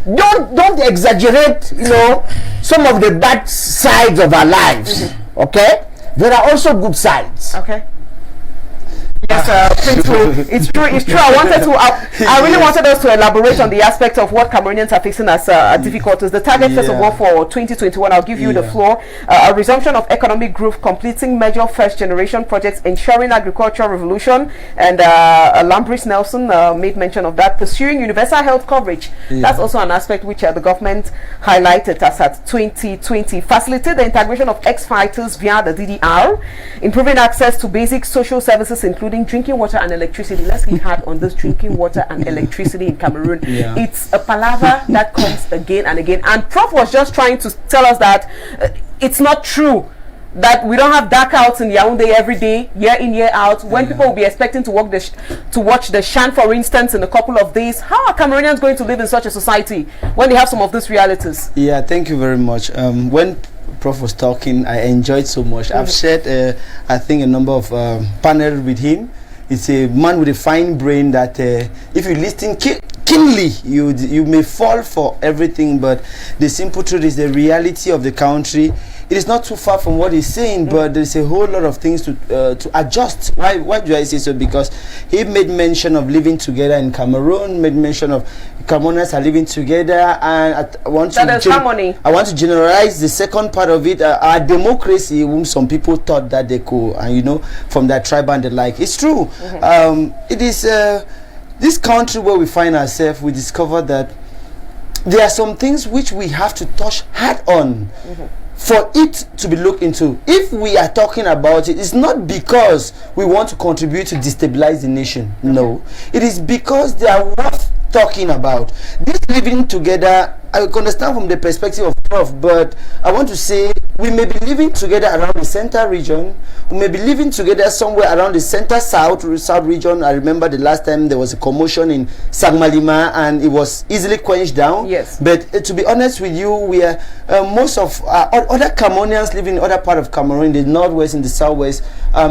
don't exaggerate, you know, some of the bad sides of our lives. Okay? There are also good sides. Okay. It's true. I really wanted us to elaborate on the aspect of what Cameroonians are facing as difficulties. The target, first of all, for 2021, I'll give you the floor. A resumption of economic growth, completing major first-generation projects, ensuring agricultural revolution, and Lambris Nelson made mention of that. Pursuing universal health coverage. That's also an aspect which the government highlighted as at 2020. Facilitate the integration of ex-fighters via the DDR. Improving access to basic social services, including drinking water and electricity. Let's get hard on this drinking water and electricity in Cameroon. It's a palaver that comes again and again. And Prof was just trying to tell us that it's not true that we don't have darkouts in Yaounde every day, year in, year out, when people will be expecting to watch the Shan, for instance, in a couple of days. How are Cameroonians going to live in such a society when they have some of these realities? Yeah, thank you very much. When Prof was talking, I enjoyed so much. I've shared, I think, a number of panels with him. It's a man with a fine brain that if you listen keenly, you may fall for everything, but the simple truth is the reality of the country. It is not too far from what he's saying, but there's a whole lot of things to adjust. Why do I say so? Because he made mention of living together in Cameroon, made mention of Cameroonians are living together, and I want to generalize the second part of it. Our democracy, whom some people thought that they could, and from their tribe and the like. It's true. It is this country where we find ourselves. We discover that there are some things which we have to touch hard on. For it to be looked into. If we are talking about it, it's not because we want to contribute to destabilize the nation. No, it is because they are worth talking about. This living together, I can understand from the perspective of Prof, but I want to say we may be living together around the center region. We may be living together somewhere around the center south region. I remember the last time there was a commotion in Sagmalima and it was easily quenched down. Yes. But to be honest with you, we are most of other Cameroonians living in other part of Cameroon, in the northwest, in the southwest,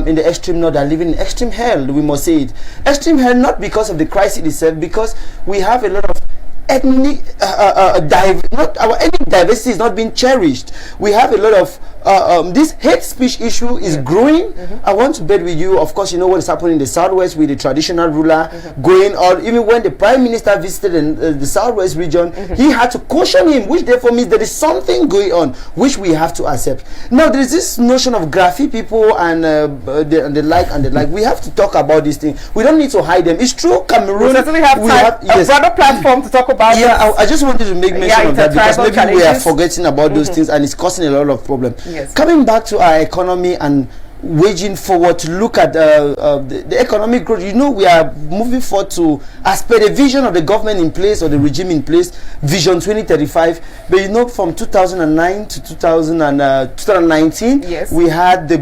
in the extreme north, are living in extreme hell. We must say it. Extreme hell, not because of the crisis itself, because we have a lot of ethnic our ethnic diversity is not being cherished. We have a lot of this hate speech issue is growing. I want to bet with you, of course, you know what is happening in the southwest with the traditional ruler going on. Even when the prime minister visited in the southwest region, he had to caution him, which therefore means there is something going on which we have to accept. Now there is this notion of graphic people and the like. We have to talk about this thing. We don't need to hide them. It's true, Cameroon. We certainly have a broader platform to talk about. I just wanted to make mention of that because maybe we are forgetting about those things and it's causing a lot of problems. Coming back to our economy and waging forward to look at the economic growth, we are moving forward to, as per the vision of the government in place or the regime in place, Vision 2035. But from 2009 to 2019, we had the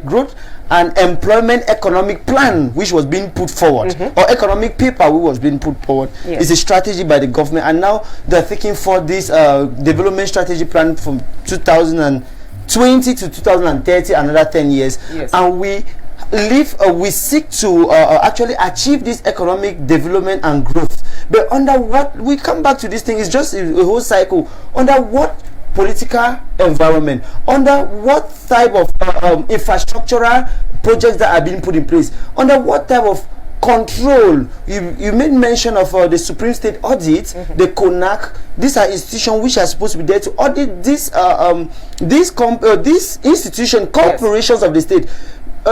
growth and employment economic plan which was being put forward, or economic paper which was being put forward. It's a strategy by the government, and now they're thinking for this development strategy plan from 2020 to 2030, another 10 years, and we seek to actually achieve this economic development and growth. But under what, we come back to this thing, it's just a whole cycle. Under what political environment, under what type of infrastructural projects that are being put in place, under what type of control. You made mention of the Supreme State Audit, the CONAC. These are institutions which are supposed to be there to audit this institution, corporations of the state.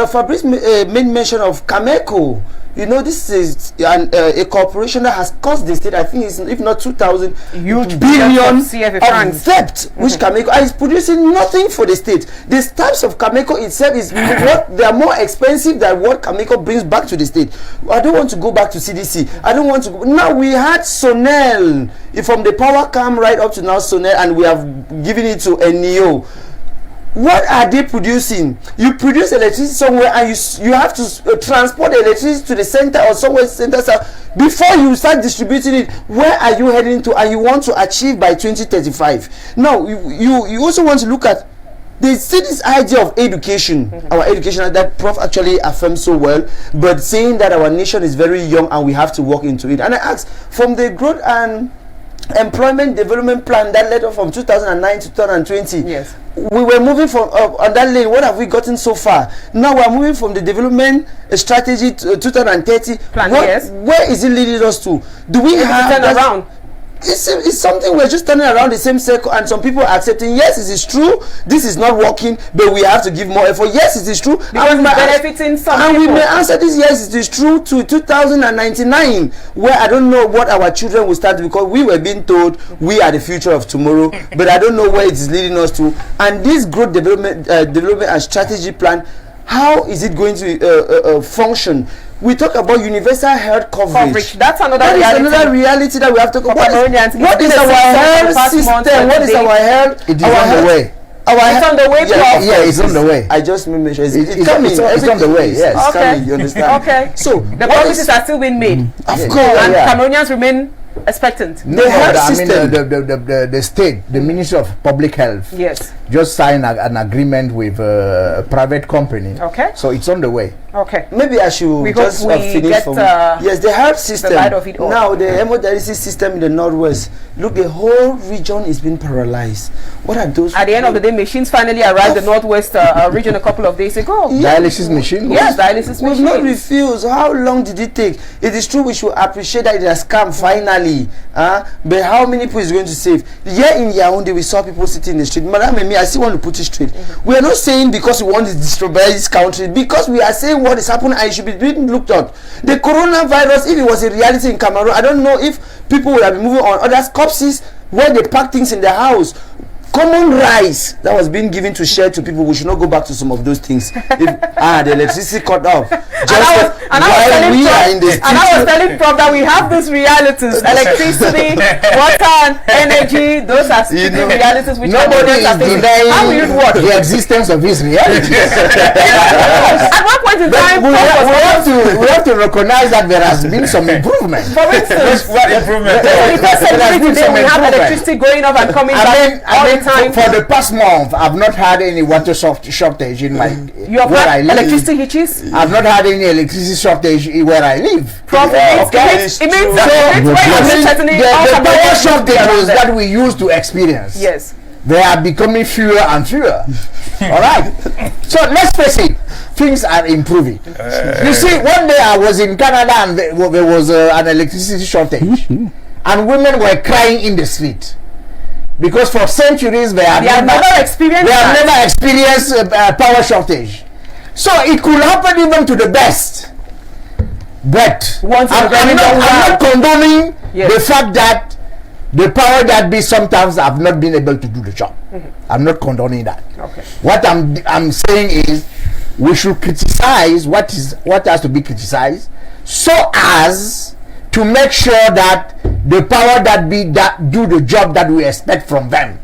Fabrice made mention of Cameco. This is a corporation that has cost the state, I think it's, if not 2,000 huge billion of debt, which Cameco is producing nothing for the state. The types of Cameco itself is what they are more expensive than what Cameco brings back to the state. I don't want to go back to CDC. I don't want to go. Now we had Sonel, from the power cam right up to now Sonel, and we have given it to NEO. What are they producing? You produce electricity somewhere and you have to transport the electricity to the center or somewhere center before you start distributing it. Where are you heading to, and you want to achieve by 2035? Now you also want to look at, they see this idea of education, our education that Prof actually affirms so well, but saying that our nation is very young and we have to walk into it. And I ask, from the growth and employment development plan that led from 2009 to 2020. Yes. We were moving from on that lane. What have we gotten so far? Now we are moving from the development strategy to 2030 plan. Yes. Where is it leading us to? Do we have turn around? It's something we're just turning around the same circle, and some people are accepting. Yes, it is true. This is not working, but we have to give more effort. Yes, it is true. Because it's benefiting some and people. We may answer this. Yes, it is true to 2099, where I don't know what our children will start, because we were being told we are the future of tomorrow, but I don't know where it is leading us to. And this growth development and strategy plan, how is it going to function? We talk about universal health coverage. That's another reality that we have to talk about. What is our health system? What is our health? It is on the way. It's on the way. Yeah, it's on the way. I just made sure it's coming. It's on the way. Yes. Okay. You understand? Okay. So the promises are still being made. Of course. And Cameroonians remain expectant. The state, the Ministry of Public Health, yes, just signed an agreement with a private company. Okay. So it's on the way. Okay. Maybe I should finish from yes, the health system. The light of it all. Now the hemodialysis system in the northwest. Look, the whole region is being paralyzed. What are those? At the end of the day, machines finally arrived in the northwest region a couple of days ago. Dialysis machine. Yes, dialysis machine. We've not refused. How long did it take? It is true we should appreciate that it has come finally. But how many people is going to save? Here in Yaounde, we saw people sitting in the street. Madam and me, I still want to put it straight. We are not saying because we want to destroy this country, because we are saying what is happening and it should be being looked at. The coronavirus, if it was a reality in Cameroon, I don't know if people would have been moving on other corpses where they pack things in the house. Common rice that was being given to share to people, we should not go back to some of those things. The electricity cut off. I was telling Prof that we have these realities: electricity, water, and energy. Those are still realities which nobody is denying how will it work? The existence of these realities. At one point in time, we have to recognize that there has been some improvement. For instance, what improvement? Today we have electricity going off and coming back all the time. For the past month, I've not had any water shortage in my where I live. Electricity hitches? I've not had any electricity shortage where I live. Prof, it means the power shortages that we used to experience, yes, they are becoming fewer and fewer. All right. So let's face it, things are improving. You see, one day I was in Canada and there was an electricity shortage, and women were crying in the street. Because for centuries they have never experienced power shortage. So it could happen even to the best. But I'm not condoning the fact that the power that be sometimes have not been able to do the job. I'm not condoning that. Okay. What I'm saying is we should criticize what has to be criticized, so as to make sure that the power that do the job that we expect from them.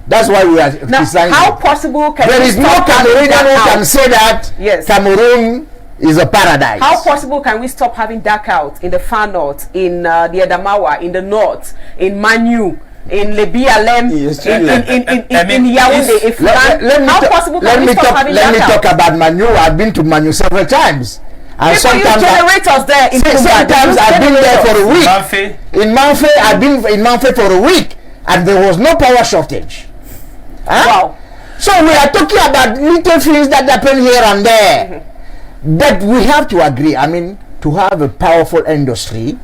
That's why we are criticizing. How possible can there is no Cameroonian who can say that Cameroon is a paradise. How possible can we stop having dark out in the far north, in the Adamawa, in the north, in Manu, in Lebialem, in Yaounde? How possible can we stop having dark out? Let me talk about Manu. I've been to Manu several times. And sometimes generators there. Sometimes I've been there for a week. In Manfe, I've been in Manfe for a week, and there was no power shortage. Wow! So we are talking about little things that happen here and there, but we have to agree. I mean, to have a powerful industry,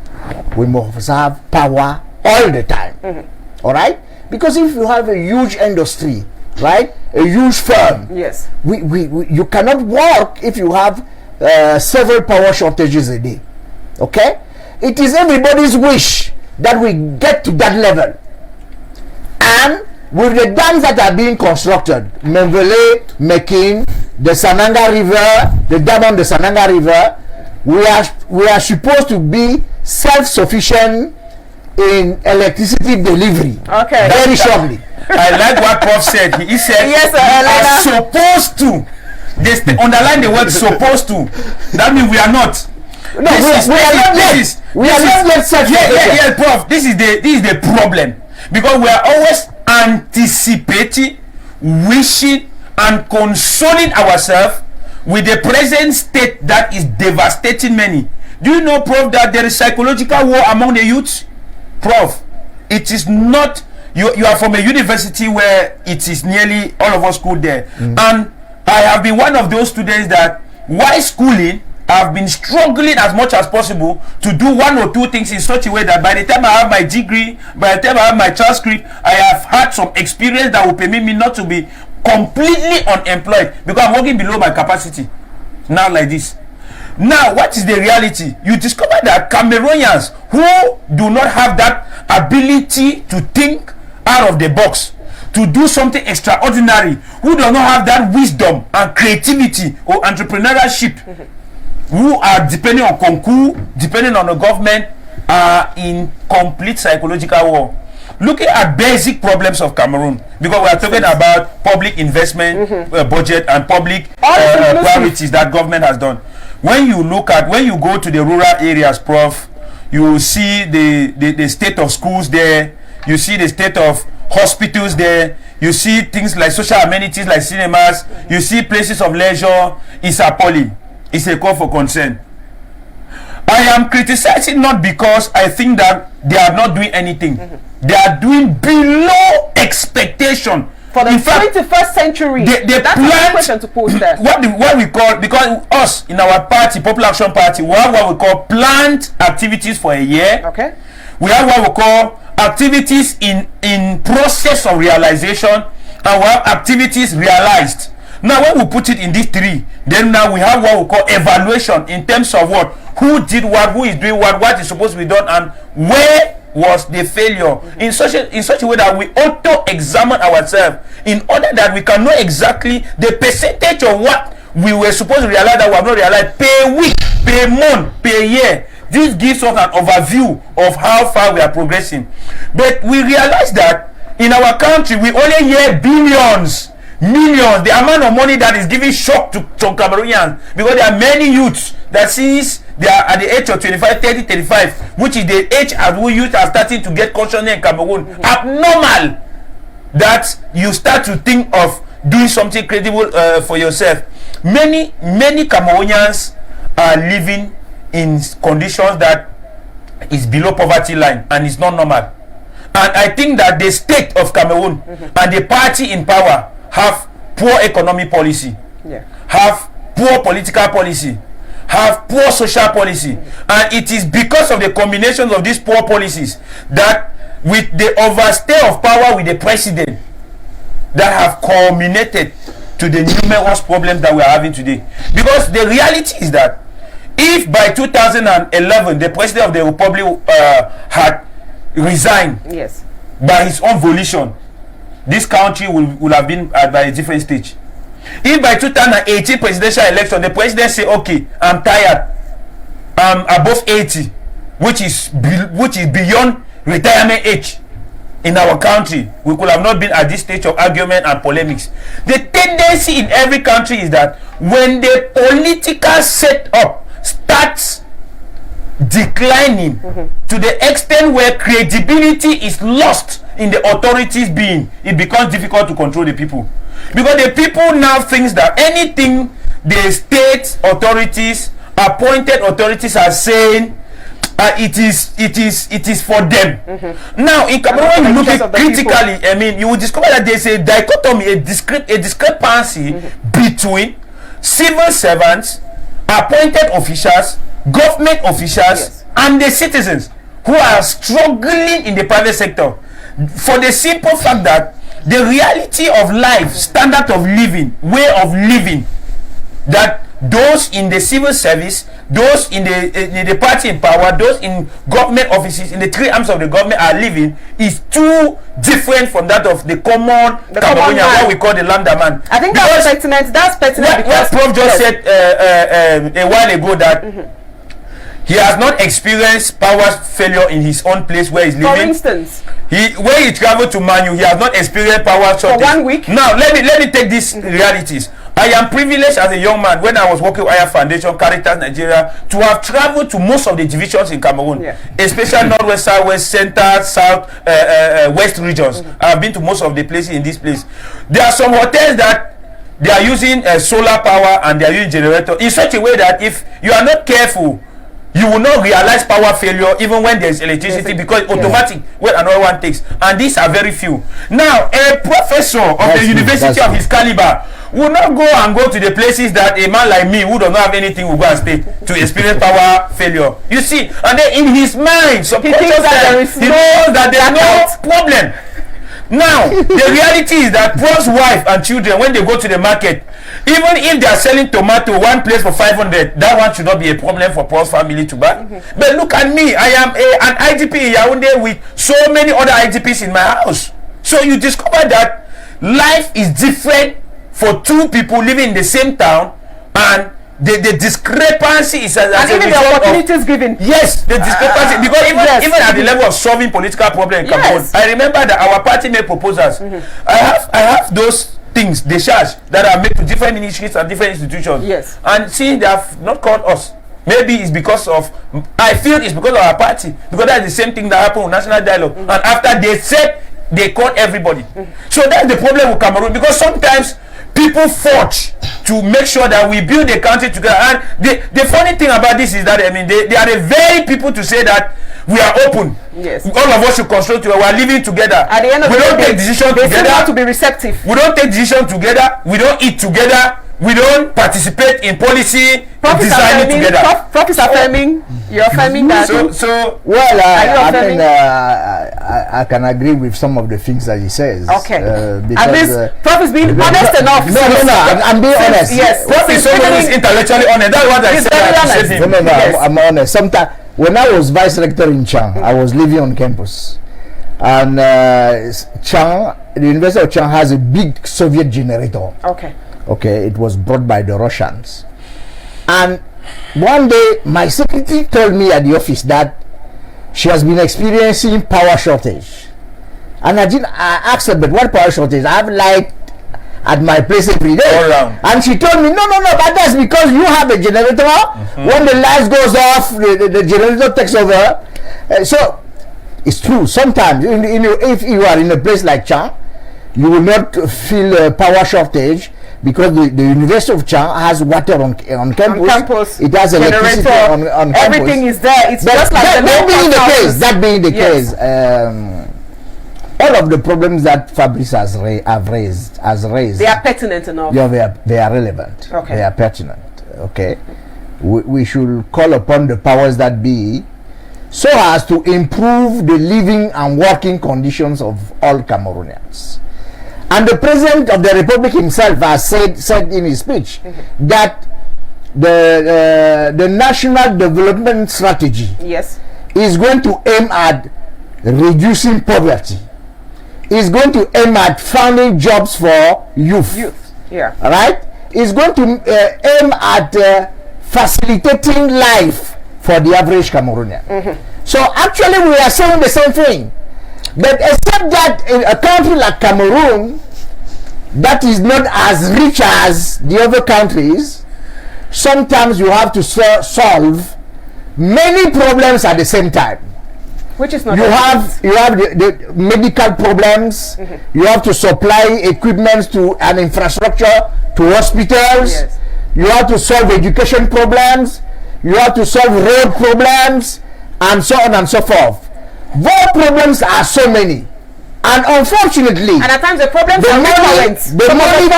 we must have power all the time. All right? Because if you have a huge industry, right, a huge firm, yes, you cannot work if you have several power shortages a day. Okay, it is everybody's wish that we get to that level, and with the dams that are being constructed, Menvele, Mekin, the Sananga River, the dam on the Sananga River, we are supposed to be self-sufficient in electricity delivery. Okay, very shortly. I like what Prof said. He said, yes, we are supposed to. They underline the word supposed to. That means we are not. No, we are not yet self-sufficient. Yeah, Prof. This is the problem, because we are always anticipating, wishing, and consoling ourselves with the present state that is devastating many. Do you know, Prof, that there is psychological war among the youths? Prof, it is not, you are from a university where it is nearly all of us school there. And I have been one of those students that while schooling, I've been struggling as much as possible to do one or two things in such a way that by the time I have my degree, by the time I have my transcript, I have had some experience that will permit me not to be completely unemployed, because I'm working below my capacity now like this. Now, what is the reality? You discover that Cameroonians who do not have that ability to think out of the box, to do something extraordinary, who do not have that wisdom and creativity or entrepreneurship, who are depending on concours, depending on the government, are in complete psychological war. Looking at basic problems of Cameroon, because we are talking about public investment, budget, and public priorities that government has done. When you look at, when you go to the rural areas, Prof, you will see the state of schools there, you see the state of hospitals there, you see things like social amenities like cinemas, you see places of leisure. It's appalling. It's a call for concern. I am criticizing not because I think that they are not doing anything. They are doing below expectation. For the 21st century, that's a question to pose there. What we call, because us in our party, Popular Action Party, we have what we call planned activities for a year. Okay. We have what we call activities in process of realization, and we have activities realized. Now, when we put it in these three, then now we have what we call evaluation in terms of what, who did what, who is doing what is supposed to be done, and where was the failure, in such a way that we auto-examine ourselves, in order that we can know exactly the percentage of what we were supposed to realize that we have not realized per week, per month, per year. This gives us an overview of how far we are progressing. But we realize that in our country, we only hear billions, millions, the amount of money that is giving shock to Cameroonians, because there are many youths that since they are at the age of 25, 30, 35, which is the age at which youth are starting to get consciousness in Cameroon, abnormal that you start to think of doing something credible for yourself. Many Cameroonians are living in conditions that is below poverty line, and it's not normal. And I think that the state of Cameroon and the party in power have poor economic policy, have poor political policy, have poor social policy, and it is because of the combinations of these poor policies that, with the overstay of power with the president, that have culminated to the numerous problems that we are having today. Because the reality is that if by 2011 the president of the republic had resigned by his own volition, this country will have been by a different stage. If by 2018 presidential election the president say, okay, I'm tired, I'm above 80, which is beyond retirement age in our country, we could have not been at this stage of argument and polemics. The tendency in every country is that when the political setup starts declining to the extent where credibility is lost in the authorities being, it becomes difficult to control the people, because the people now think that anything the state authorities, appointed authorities are saying, it is for them. Now in Cameroon, when you look at critically, I mean, you will discover that there's a dichotomy, a discrepancy between civil servants, appointed officials, government officials, and the citizens who are struggling in the private sector, for the simple fact that the reality of life, standard of living, way of living, that those in the civil service, those in the party in power, those in government offices, in the three arms of the government are living, is too different from that of the common Cameroonian, what we call the lambda man. I think that's pertinent. That's pertinent. What Prof just said a while ago, that he has not experienced power failure in his own place where he's living. For instance, when he traveled to Manu, he has not experienced power shortage. For 1 week. Now let me take these realities. I am privileged as a young man, when I was working with Aya Foundation, Caritas Nigeria, to have traveled to most of the divisions in Cameroon, especially Northwest, Southwest, Center, South, West regions. I have been to most of the places in this place. There are some hotels that they are using solar power and they are using generator in such a way that if you are not careful, you will not realize power failure even when there's electricity, because automatic when another one takes, and these are very few. Now a professor of the university of his caliber will not go to the places that a man like me who does not have anything will go and stay to experience power failure. You see, and then in his mind, he knows that there is no problem. Now the reality is that Prof's wife and children, when they go to the market, even if they are selling tomato one place for 500, that one should not be a problem for Prof's family to buy. But look at me, I am an IGP in Yaounde with so many other IGPs in my house. So you discover that life is different for two people living in the same town, and the discrepancy is as and even the opportunities given. Yes, the discrepancy, because even at the level of solving political problems, I remember that our party made proposals. I have those things, the charge that are made to different ministries and different institutions. Yes, and see, they have not called us. Maybe it's because of, I feel it's because of our party, because that's the same thing that happened with National Dialogue. And after they said, they called everybody. So that's the problem with Cameroon, because sometimes people forge to make sure that we build the country together. And the funny thing about this is that, I mean, they are the very people to say that we are open. Yes. All of us should construct together. We are living together. At the end of we the don't day, take decisions they together. seem to be receptive. We don't take decisions together. We don't eat together. We don't participate in policy designing together. Prof is affirming. You're affirming that. Well, I can agree with some of the things that he says. Okay. Because, at least Prof is being honest enough. No, I'm being honest. Yes. Prof is someone who is intellectually honest. That's what I said. I'm honest. Sometimes when I was vice rector in Chang, I was living on campus, and Chang, the University of Chang has a big Soviet generator. Okay, it was brought by the Russians. And one day, my secretary told me at the office that she has been experiencing power shortage. And I asked her, but what power shortage? I have light at my place every day. All around. And she told me, no, but that's because you have a generator. When the lights goes off, the generator takes over. So, it's true. Sometimes, if you are in a place like Chang, you will not feel power shortage, because the University of Chang has water on campus. It has electricity on campus. Everything is there. It's just like that being the case, all of the problems that Fabrice has raised, they are pertinent enough. Yeah, they are relevant. They are pertinent. Okay, we should call upon the powers that be, so as to improve the living and working conditions of all Cameroonians. And the President of the Republic himself has said in his speech that the National Development Strategy is going to aim at reducing poverty. Is going to aim at finding jobs for youth. All right? It's going to aim at facilitating life for the average Cameroonian. So actually we are saying the same thing. But except that in a country like Cameroon, that is not as rich as the other countries, sometimes you have to solve many problems at the same time. Which is not. You have the medical problems. You have to supply equipment to an infrastructure, to hospitals. You have to solve education problems. You have to solve road problems, and so on and so forth. Those problems are so many, and unfortunately, and at times the problems the are money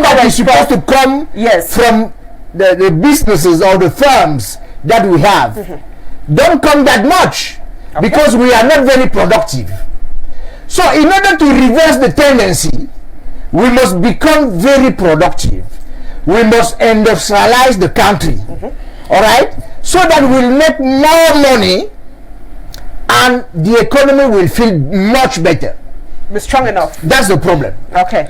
that is supposed to come from the businesses or the firms that we have don't come that much, because we are not very productive. So in order to reverse the tendency, we must become very productive. We must industrialize the country, all right, so that we'll make more money and the economy will feel much better. Be strong enough. That's the problem. Okay.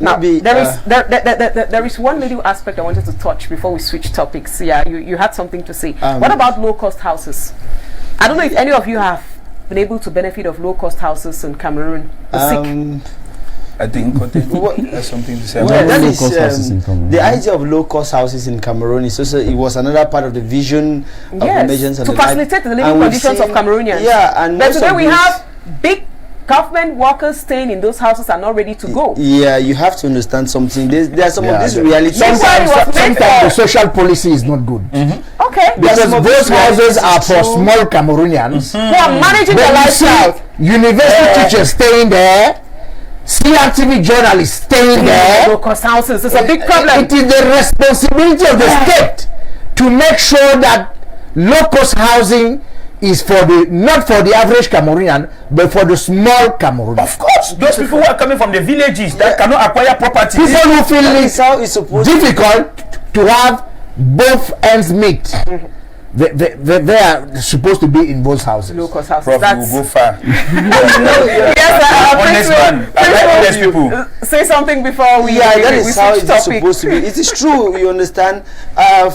Now there is one little aspect I wanted to touch before we switch topics. Yeah, you had something to say. What about low-cost houses? I don't know if any of you have been able to benefit of low-cost houses in Cameroon. I think that's something to say. Well, that is the idea of low-cost houses in Cameroon is also, it was another part of the vision of the measures to facilitate the living conditions of Cameroonians. Yeah, and but today we have big government workers staying in those houses are not ready to go. Yeah, you have to understand something. There are some of these realities. Sometimes the social policy is not good. Okay. Because those houses are for small Cameroonians who are managing their lifestyle. University teachers staying there, CRTV journalists staying there. Low-cost houses. It's a big problem. It is the responsibility of the state to make sure that low-cost housing is for the not for the average Cameroonian, but for the small Cameroonian. Of course, those people who are coming from the villages that cannot acquire property. People who feel it's difficult to have both ends meet. They are supposed to be in both houses. Low-cost houses. Prof, you will go far. Yes, honest man. I like honest people. Say something before we. Yeah, that is how it's topic. supposed to be. It is true, you understand.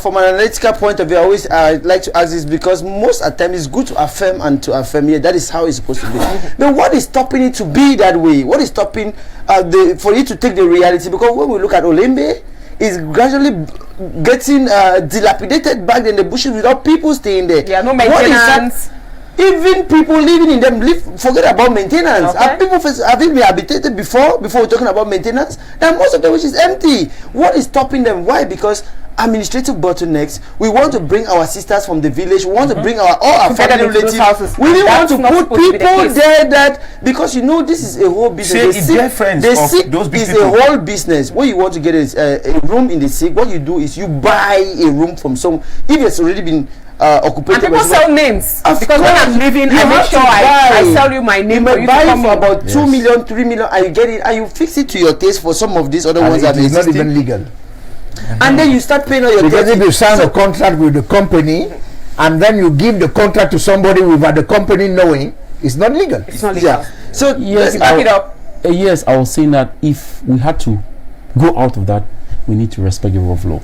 From an analytical point of view, I always like to ask this because most at times it's good to affirm and to affirm. Yeah, that is how it's supposed to be. But what is stopping it to be that way? What is stopping for it to take the reality? Because when we look at Olembe, is gradually getting dilapidated back in the bushes without people staying there. Yeah, no maintenance. Even people living in them forget about maintenance. Okay. Have people been habitated before we're talking about maintenance? And most of them which is empty. What is stopping them? Why? Because administrative bottlenecks. We want to bring our sisters from the village. We want to bring all our family relatives. We didn't want to put people there that because this is a whole business. The sick is a whole business. What you want to get is a room in the sick. What you do is you buy a room from some. If it's already been occupied. And people sell names because when I'm leaving, I make sure I sell you my name. You buy it for about 2 million, 3 million, and you get it, and you fix it to your taste. For some of these other ones that is not even legal. And then you start paying all your because if you sign a contract with the company and then you give the contract to somebody without the company knowing, it's not legal. It's not legal. Yeah. So yes, back it up. Yes, I was saying that if we had to go out of that, we need to respect the rule of law.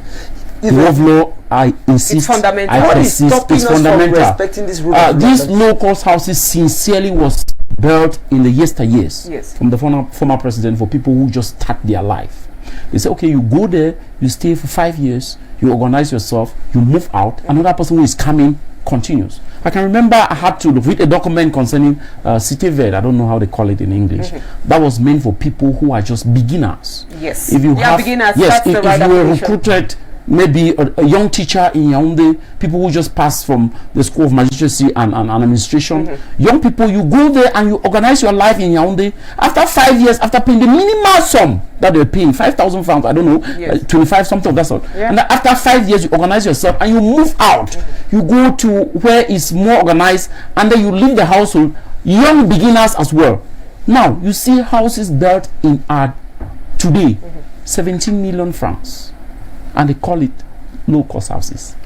The rule of law, I insist. It's fundamental. I persist. It's fundamental. Respecting this rule these low-cost houses sincerely was built in the yesteryears from the former president for people who just start their life. They say, okay, you go there, you stay for 5 years, you organize yourself, you move out, another person who is coming continues. I can remember I had to read a document concerning CityVed, I don't know how they call it in English. That was meant for people who are just beginners. Yes. If you have beginners, yes, if you were recruited, maybe a young teacher in Yaounde, people who just passed from the School of Magistracy and administration, young people, you go there and you organize your life in Yaounde. After 5 years, after paying the minimal sum that they're paying, 5,000 francs, I don't know, 25 something of that sort. Yeah. And after 5 years, you organize yourself and you move out. You go to where it's more organized, and then you leave the household, young beginners as well. Now, you see houses built in today, 17 million francs. And they call it low-cost houses.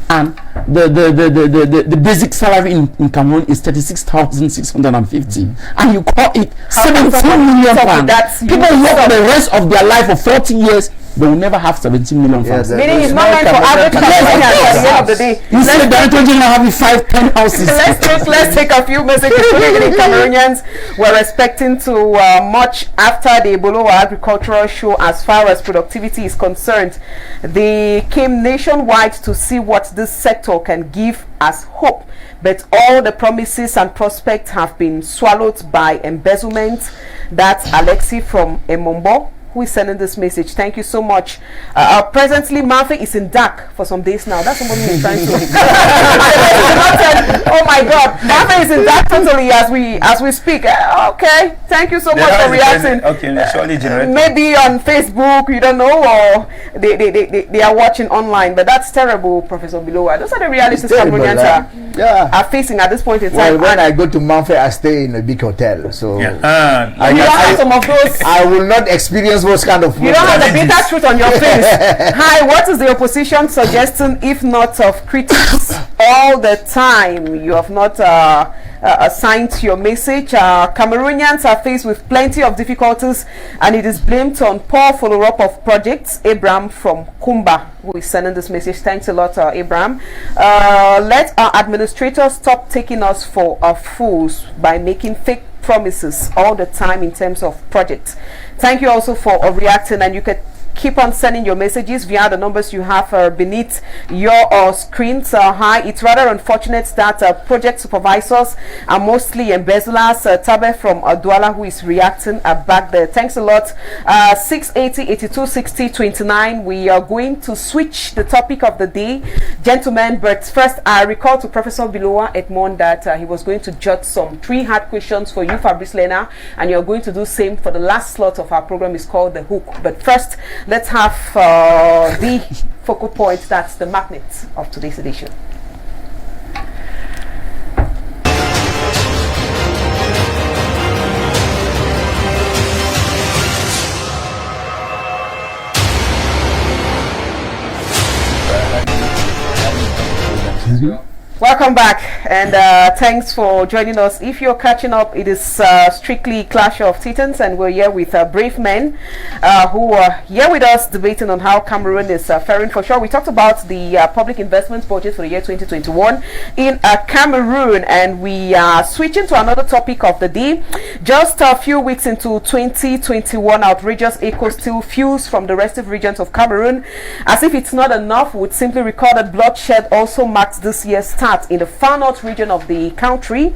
And the basic salary in Cameroon is 36,650, and you call it 17 million francs. People work for the rest of their life for 40 years. They will never have 17 million francs. Meaning it's not meant for average Cameroonians at the end of the day. You see the Director General having 5-10 houses. Let's take a few messages. Cameroonians were expecting to much after the Biloa agricultural show as far as productivity is concerned. They came nationwide to see what this sector can give as hope. But all the promises and prospects have been swallowed by embezzlement. That's Alexi from Emombo, who is sending this message. Thank you so much. Presently, Mafe is in dark for some days now. That's somebody who is trying to. Oh my God, Mafe is in dark totally as we speak. Okay, thank you so much for reacting. Okay, surely maybe on Facebook, you don't know, or they are watching online. But that's terrible, Professor Biloa. Those are the realities Cameroonians are facing at this point in time. Well, when I go to Mafe, I stay in a big hotel, so I have some of those. I will not experience those kind of. You don't have the bitter truth on your face. Hi, what is the opposition suggesting if not of critics all the time? You have not assigned your message. Cameroonians are faced with plenty of difficulties, and it is blamed on poor follow-up of projects. Abraham from Kumba, who is sending this message. Thanks a lot, Abraham. Let our administrators stop taking us for fools by making fake promises all the time in terms of projects. Thank you also for reacting, and you can keep on sending your messages via the numbers you have beneath your screens. Hi, it's rather unfortunate that project supervisors are mostly embezzlers. Tabe from Douala, who is reacting back there. Thanks a lot. 680 82 60 29. We are going to switch the topic of the day, gentlemen. But first, I recall to Professor Biloa Edmond that he was going to jot some 3 hard questions for you, Fabrice Lena, and you're going to do same for the last slot of our program. Is called the hook. But first, let's have the focal point. That's the magnet of today's edition. Welcome back, and thanks for joining us. If you're catching up, it is strictly Clash of Titans, and we're here with brave men who are here with us debating on how Cameroon is faring. For sure, we talked about the public investment budget for the year 2021 in Cameroon, and we are switching to another topic of the day. Just a few weeks into 2021, outrageous echo still fuels from the restive regions of Cameroon. As if it's not enough, we would simply recall that bloodshed also marks this year's start in the far north region of the country,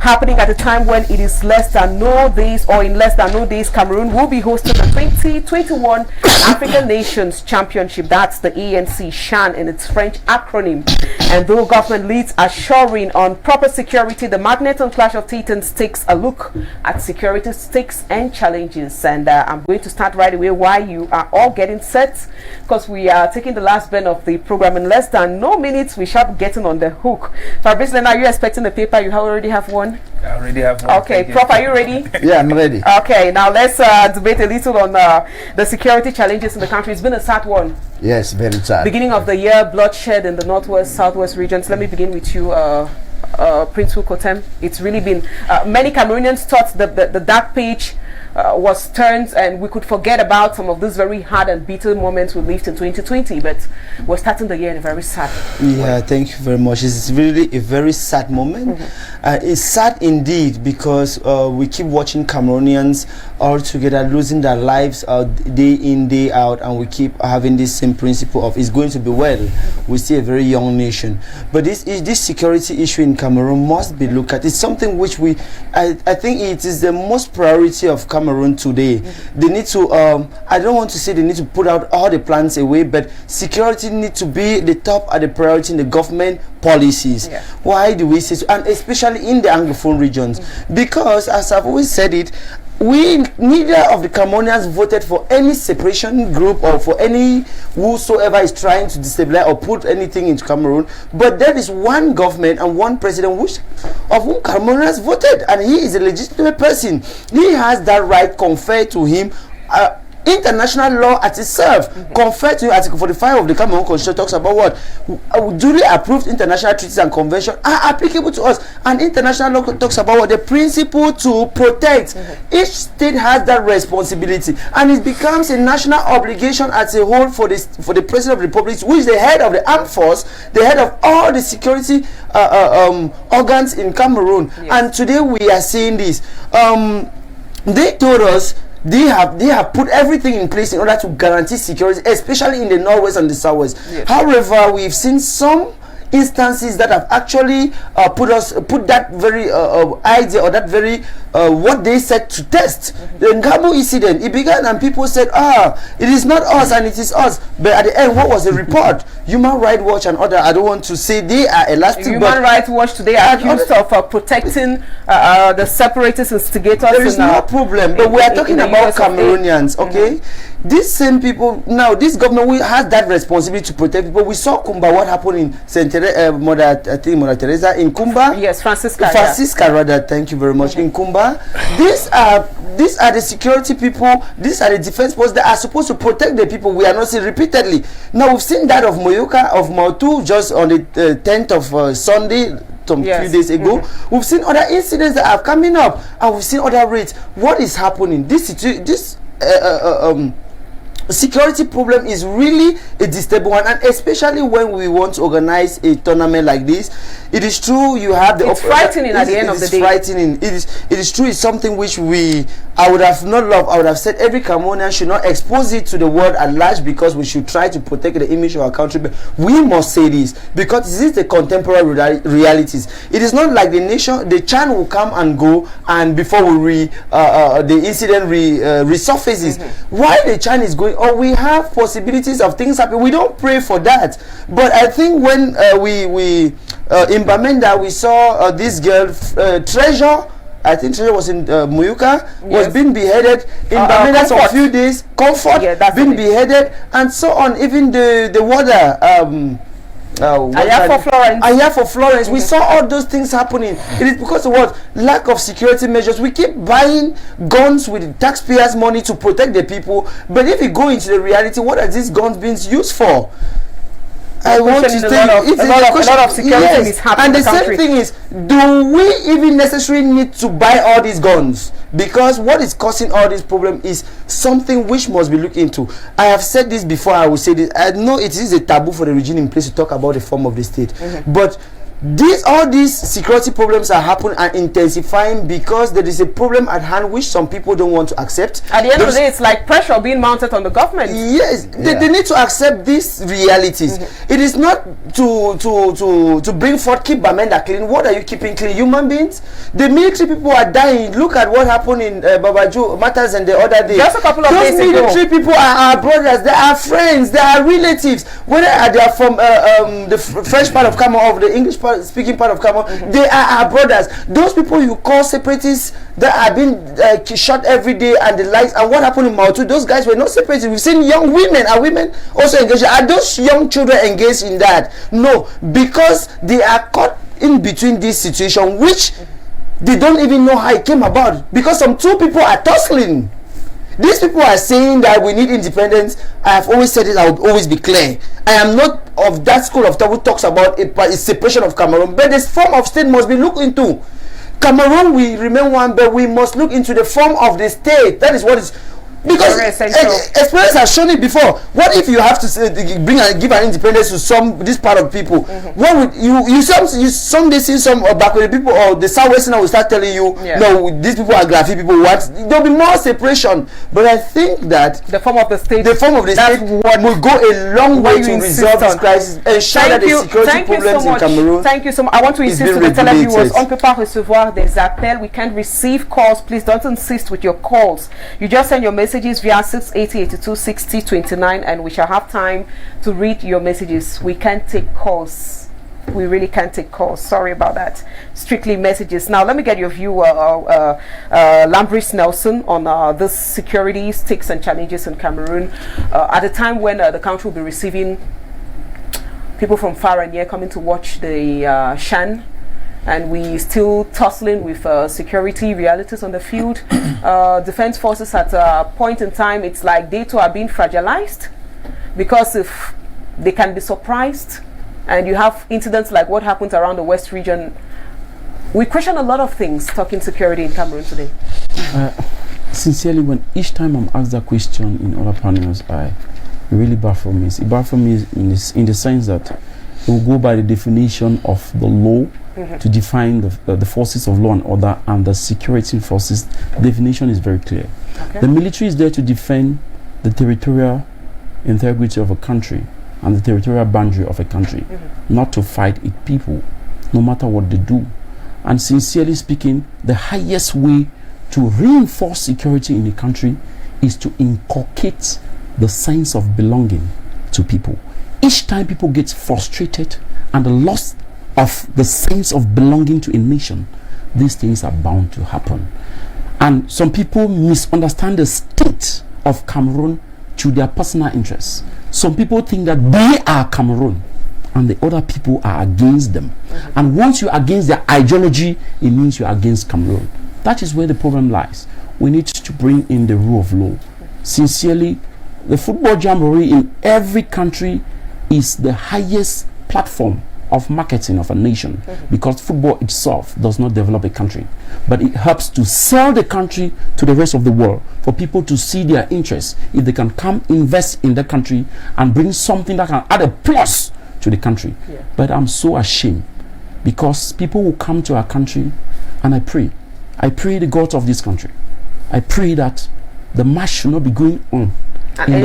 happening at a time when it is less than no days, or in less than no days, Cameroon will be hosting the 2021 African Nations Championship. That's the ANC SHAN in its French acronym. And though government leads are shoring on proper security, the magnet on Clash of Titans takes a look at security stakes and challenges. And I'm going to start right away while you are all getting set, because we are taking the last bend of the program. In less than no minutes, we shall be getting on the hook. Fabrice Lena, are you expecting the paper? You already have one? I already have one. Okay, Prof, are you ready? Yeah, I'm ready. Okay, now let's debate a little on the security challenges in the country. It's been a sad one. Yes, very sad. Beginning of the year, bloodshed in the northwest, southwest regions. Let me begin with you, Prince Kotem. It's really been many Cameroonians thought that the dark page was turned, and we could forget about some of those very hard and bitter moments we lived in 2020, but we're starting the year in a very sad way. Thank you very much. It's really a very sad moment. It's sad indeed, because we keep watching Cameroonians all together losing their lives day in, day out, and we keep having this same principle of it's going to be well. We see a very young nation, but this security issue in Cameroon must be looked at. It's something which I think it is the most priority of Cameroon today. They need to I don't want to say they need to put out all the plans away, but security needs to be the top of the priority in the government policies. Why do we say so? And especially in the Anglophone regions, because as I've always said it, neither of the Cameroonians voted for any separation group or for any whosoever is trying to destabilize or put anything into Cameroon. But there is one government and one president of whom Cameroonians voted, and he is a legitimate person. He has that right conferred to him. International law at itself conferred to Article 45 of the Cameroon Constitution talks about what duly approved international treaties and conventions are applicable to us, and international law talks about what the principle to protect. Each state has that responsibility, and it becomes a national obligation as a whole for the President of the Republic, who is the head of the armed force, the head of all the security organs in Cameroon. And today we are seeing this. They told us they have put everything in place in order to guarantee security, especially in the northwest and the southwest. However, we've seen some instances that have actually put that very idea, or that very what they said to test. The Ngabo incident, it began and people said, it is not us and it is us, but at the end, what was the report? Human Rights Watch and other, I don't want to say they are elastic, Human Rights Watch today are accused of protecting the separatist instigators. There is no problem, but we are talking about Cameroonians, okay? These same people, now this government has that responsibility to protect people. We saw Kumba, what happened in Mother Teresa in Kumba. Yes, Francisca rather, thank you very much. In Kumba, these are the security people, these are the defense forces that are supposed to protect the people. We are not seeing repeatedly. Now we've seen that of Moyoka, of Mautu, just on the 10th of Sunday, some few days ago. We've seen other incidents that are coming up, and we've seen other rates. What is happening? This security problem is really a disturbing one, and especially when we want to organize a tournament like this. It is true, you have the it's frightening at the end of the day. Frightening. It is true, it's something which we I would have not loved, I would have said every Cameroonian should not expose it to the world at large, because we should try to protect the image of our country. But we must say this, because this is the contemporary realities. It is not like the nation, the Chan will come and go, and before the incident resurfaces. While the Chan is going, we have possibilities of things happening. We don't pray for that. But I think when in Bamenda, we saw this girl, Treasure, I think Treasure was in Muyuka, was being beheaded in Bamenda for a few days. Comfort, being beheaded, and so on. Even the water, Aya for Florence. We saw all those things happening. It is because of what? Lack of security measures. We keep buying guns with taxpayers' money to protect the people. But if you go into the reality, what are these guns being used for? I want to tell you, a lot of security is happening. And the same thing is, do we even necessarily need to buy all these guns? Because what is causing all this problem is something which must be looked into. I have said this before, I will say this. I know it is a taboo for the regime in place to talk about the form of the state. But all these security problems are happening and intensifying because there is a problem at hand which some people don't want to accept. At the end of the day, it's like pressure being mounted on the government. Yes, they need to accept these realities. It is not to bring forth, keep Bamenda clean. What are you keeping clean? Human beings? The military people are dying. Look at what happened in Babaju Matters and the other day. Just a couple of days ago. Those military people are our brothers. They are friends. They are relatives. Whether they are from the French part of Cameroon or the English speaking part of Cameroon, they are our brothers. Those people you call separatists that are being shot every day and the likes, and what happened in Mautu, those guys were not separatists. We've seen young women. Are women also engaged? Are those young children engaged in that? No, because they are caught in between this situation which they don't even know how it came about, because some two people are tussling. These people are saying that we need independence. I have always said it, I will always be clear. I am not of that school of thought who talks about a separation of Cameroon, but this form of state must be looked into. Cameroon, we remain one, but we must look into the form of the state. That is what is, because experience has shown it before. What if you have to give an independence to this part of people? What would you someday see some Bakwere people or the Southwestern will start telling you, no, these people are Graffiti people. What? There'll be more separation. But I think that the form of the state will go a long way to resolve this crisis and show that the security problems in Cameroon. Thank you so much. I want to insist to the televiewers, on peut pas recevoir des appels. We can't receive calls. Please don't insist with your calls. You just send your messages via 680-8260-29, and we shall have time to read your messages. We can't take calls. We really can't take calls. Sorry about that. Strictly messages. Now let me get your view, Fabrice Nelson, on this security stakes and challenges in Cameroon at a time when the country will be receiving people from far and near coming to watch the Shan, and we still tussling with security realities on the field. Defense forces at a point in time, it's like they too are being fragilized, because if they can be surprised and you have incidents like what happens around the West region, we question a lot of things talking security in Cameroon today. Sincerely, when each time I'm asked that question in other panels, it really baffles me. It baffles me in the sense that it will go by the definition of the law to define the forces of law and order, and the security forces. The definition is very clear. The military is there to defend the territorial integrity of a country and the territorial boundary of a country, not to fight its people, no matter what they do. And sincerely speaking, the highest way to reinforce security in a country is to inculcate the sense of belonging to people. Each time people get frustrated and lost of the sense of belonging to a nation, these things are bound to happen. And some people misunderstand the state of Cameroon to their personal interests. Some people think that they are Cameroon and the other people are against them. And once you're against their ideology, it means you're against Cameroon. That is where the problem lies. We need to bring in the rule of law. Sincerely, the football jamboree in every country is the highest platform of marketing of a nation, because football itself does not develop a country, but it helps to sell the country to the rest of the world, for people to see their interests. If they can come invest in the country and bring something that can add a plus to the country. But I'm so ashamed, because people will come to our country, and I pray the God of this country I pray that the march should not be going on in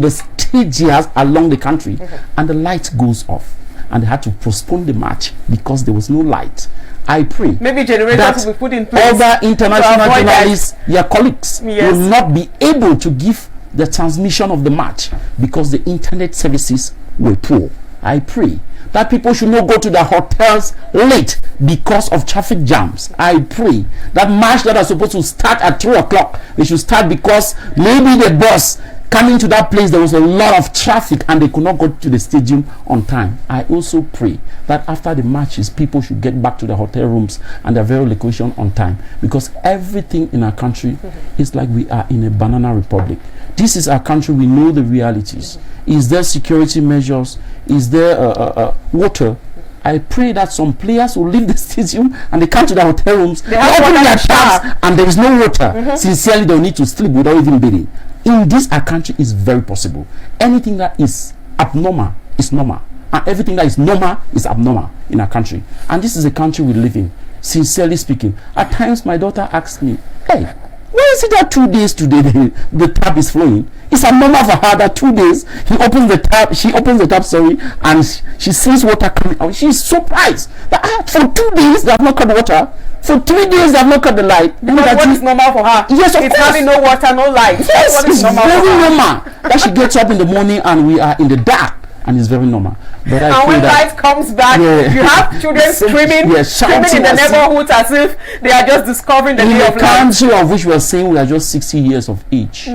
the stages along the country, and the light goes off, and they had to postpone the march because there was no light. I pray maybe generators will be put in place. Other international journalists, your colleagues, will not be able to give the transmission of the march because the internet services were poor. I pray that people should not go to the hotels late because of traffic jams. I pray that march that are supposed to start at 3 o'clock, they should start because maybe the bus coming to that place, there was a lot of traffic and they could not go to the stadium on time. I also pray that after the matches, people should get back to their hotel rooms and their very location on time, because everything in our country is like we are in a banana republic. This is our country. We know the realities. Is there security measures? Is there water? I pray that some players will leave the stadium and they come to their hotel rooms, they open their taps, and there is no water. Sincerely, they'll need to sleep without even bathing. In this our country is very possible. Anything that is abnormal is normal, and everything that is normal is abnormal in our country. And this is a country we live in. Sincerely speaking, at times my daughter asks me, "Hey, why is it that 2 days today the tap is flowing?" It's abnormal for her that 2 days she opens the tap, and she sees water coming out. She's surprised that for 2 days they have not cut water. For 3 days they have not cut the light. What is normal for her? Yes, it's having no water, no light. Yes, it's very normal that she gets up in the morning and we are in the dark, and it's very normal. But and when light comes back, you have children screaming, screaming in the neighborhood as if they are just discovering the day of life. In the country of which we are saying we are just 60 years of age,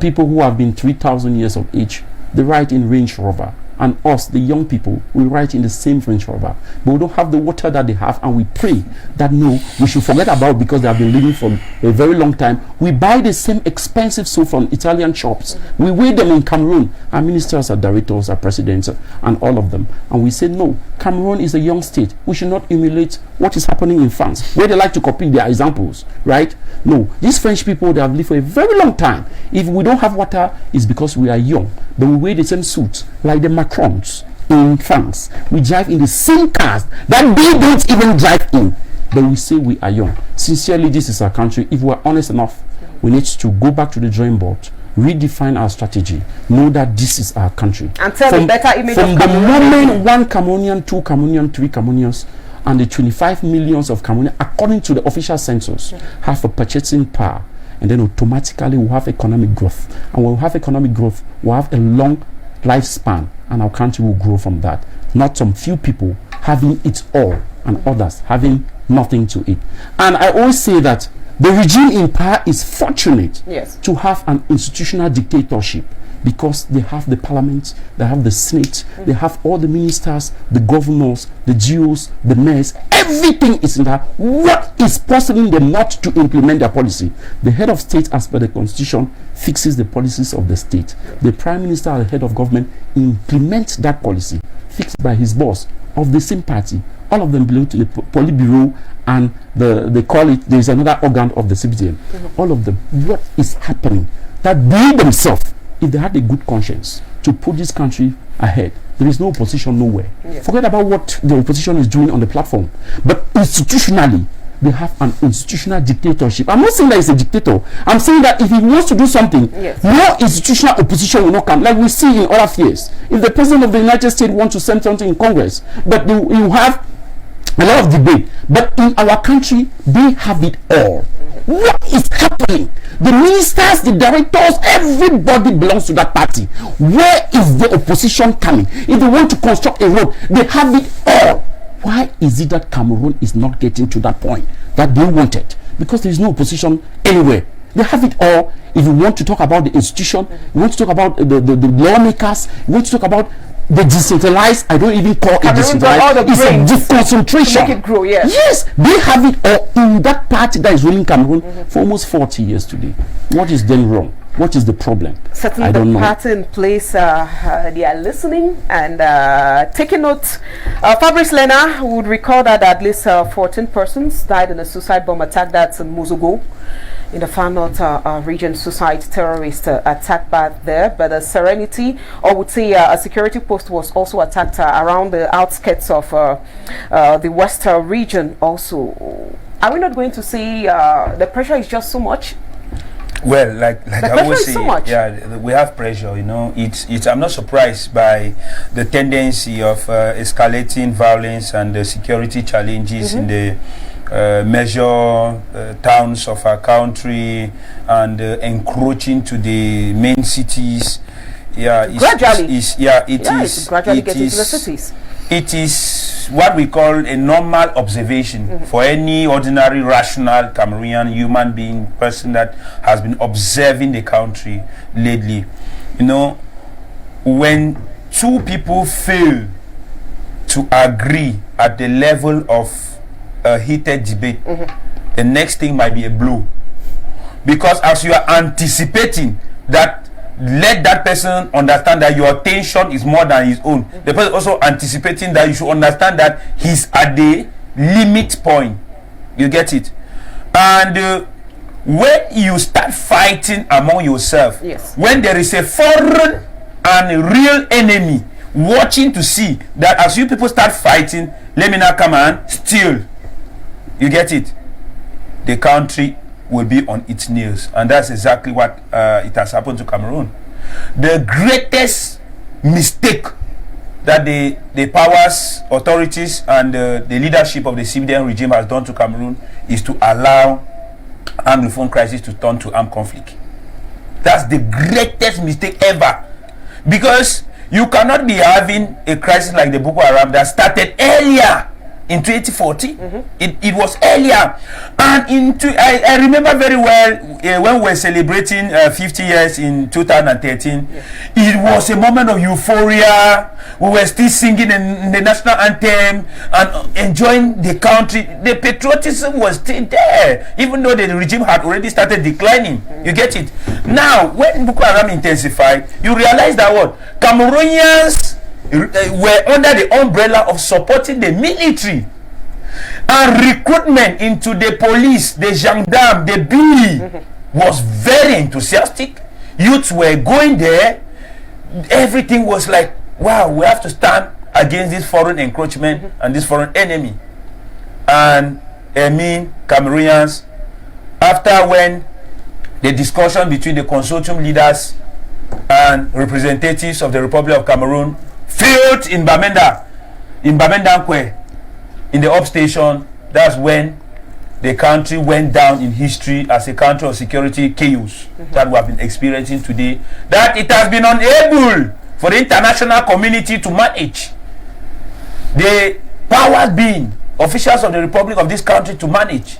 people who have been 3,000 years of age, they ride in Range Rover. And us, the young people, we ride in the same Range Rover, but we don't have the water that they have. And we pray that no, we should forget about, because they have been living for a very long time. We buy the same expensive soap from Italian shops. We weigh them in Cameroon. Our ministers, our directors, our presidents, and all of them. And we say no, Cameroon is a young state. We should not emulate what is happening in France, where they like to copy their examples, right? No, these French people, they have lived for a very long time. If we don't have water, it's because we are young. But we wear the same suits like the Macrons in France. We drive in the same cars that they don't even drive in. But we say we are young. Sincerely, this is our country. If we are honest enough, we need to go back to the drawing board, redefine our strategy, know that this is our country. And tell a better image from the moment 1 Cameroonian, 2 Cameroonian, 3 Cameroonians, and the 25 millions of Cameroonians, according to the official census, have a purchasing power. And then automatically we'll have economic growth. And when we have economic growth, we'll have a long lifespan, and our country will grow from that. Not some few people having it all and others having nothing to eat. And I always say that the regime in power is fortunate to have an institutional dictatorship, because they have the parliament, they have the senate, they have all the ministers, the governors, the GOs, the mayors. Everything is in that. What is possible them not to implement their policy? The head of state, as per the constitution, fixes the policies of the state. The prime minister, the head of government, implements that policy fixed by his boss of the same party. All of them belong to the Politburo, and they call it, there is another organ of the CBTN. All of them. What is happening? That they themselves, if they had a good conscience to put this country ahead, there is no opposition nowhere. Forget about what the opposition is doing on the platform. But institutionally, they have an institutional dictatorship. I'm not saying that he's a dictator. I'm saying that if he wants to do something, no institutional opposition will not come. Like we see in other affairs. If the president of the United States wants to send something in Congress, but you have a lot of debate. But in our country, they have it all. What is happening? The ministers, the directors, everybody belongs to that party. Where is the opposition coming? If they want to construct a road, they have it all. Why is it that Cameroon is not getting to that point that they wanted? Because there is no opposition anywhere. They have it all. If you want to talk about the institution, you want to talk about the lawmakers, you want to talk about the decentralized, I don't even call it decentralized, it's a deconcentration. Make it grow, yes, they have it all in that party that is ruling Cameroon for almost 40 years today. What is then wrong? What is the problem? Certainly the party in place, they are listening and taking notes. Fabrice Lena would recall that at least 14 persons died in a suicide bomb attack that's in Mozogo, in the Far North region. Suicide terrorist attack back there. But the Serenity, or would say a security post, was also attacked around the outskirts of the Western region also. Are we not going to see the pressure is just so much Well, like I always say, so much. yeah, we have pressure. You know, it's. I'm not surprised by the tendency of escalating violence and the security challenges in the major towns of our country and encroaching to the main cities. Yeah, gradually. It's gradually getting to the cities. It is what we call a normal observation for any ordinary, rational Cameroonian human being, person that has been observing the country lately. You know, when two people fail to agree at the level of a heated debate, the next thing might be a blow. Because as you are anticipating that, let that person understand that your tension is more than his own. The person also anticipating that you should understand that he's at the limit point. You get it? And when you start fighting among yourself, when there is a foreign and real enemy watching to see that as you people start fighting, let me now come and steal. You get it? The country will be on its knees, and that's exactly what it has happened to Cameroon. The greatest mistake that the powers, authorities, and the leadership of the civilian regime has done to Cameroon is to allow armed reform crisis to turn to armed conflict. That's the greatest mistake ever, because you cannot be having a crisis like the Boko Haram that started earlier. In 2014, it was earlier, and I remember very well when we were celebrating 50 years in 2013. It was a moment of euphoria. We were still singing the national anthem and enjoying the country. The patriotism was still there, even though the regime had already started declining. You get it? Now, when Boko Haram intensified, you realize that what Cameroonians were under the umbrella of supporting the military, and recruitment into the police, the gendarme, the BI was very enthusiastic. Youths were going there. Everything was like, wow, we have to stand against this foreign encroachment and this foreign enemy. And Cameroonians, after when the discussion between the consortium leaders and representatives of the Republic of Cameroon failed in Bamenda, in the upstation, that's when the country went down in history as a country of security chaos that we have been experiencing today, that it has been unable for the international community to manage. The powers being officials of the Republic of this country to manage,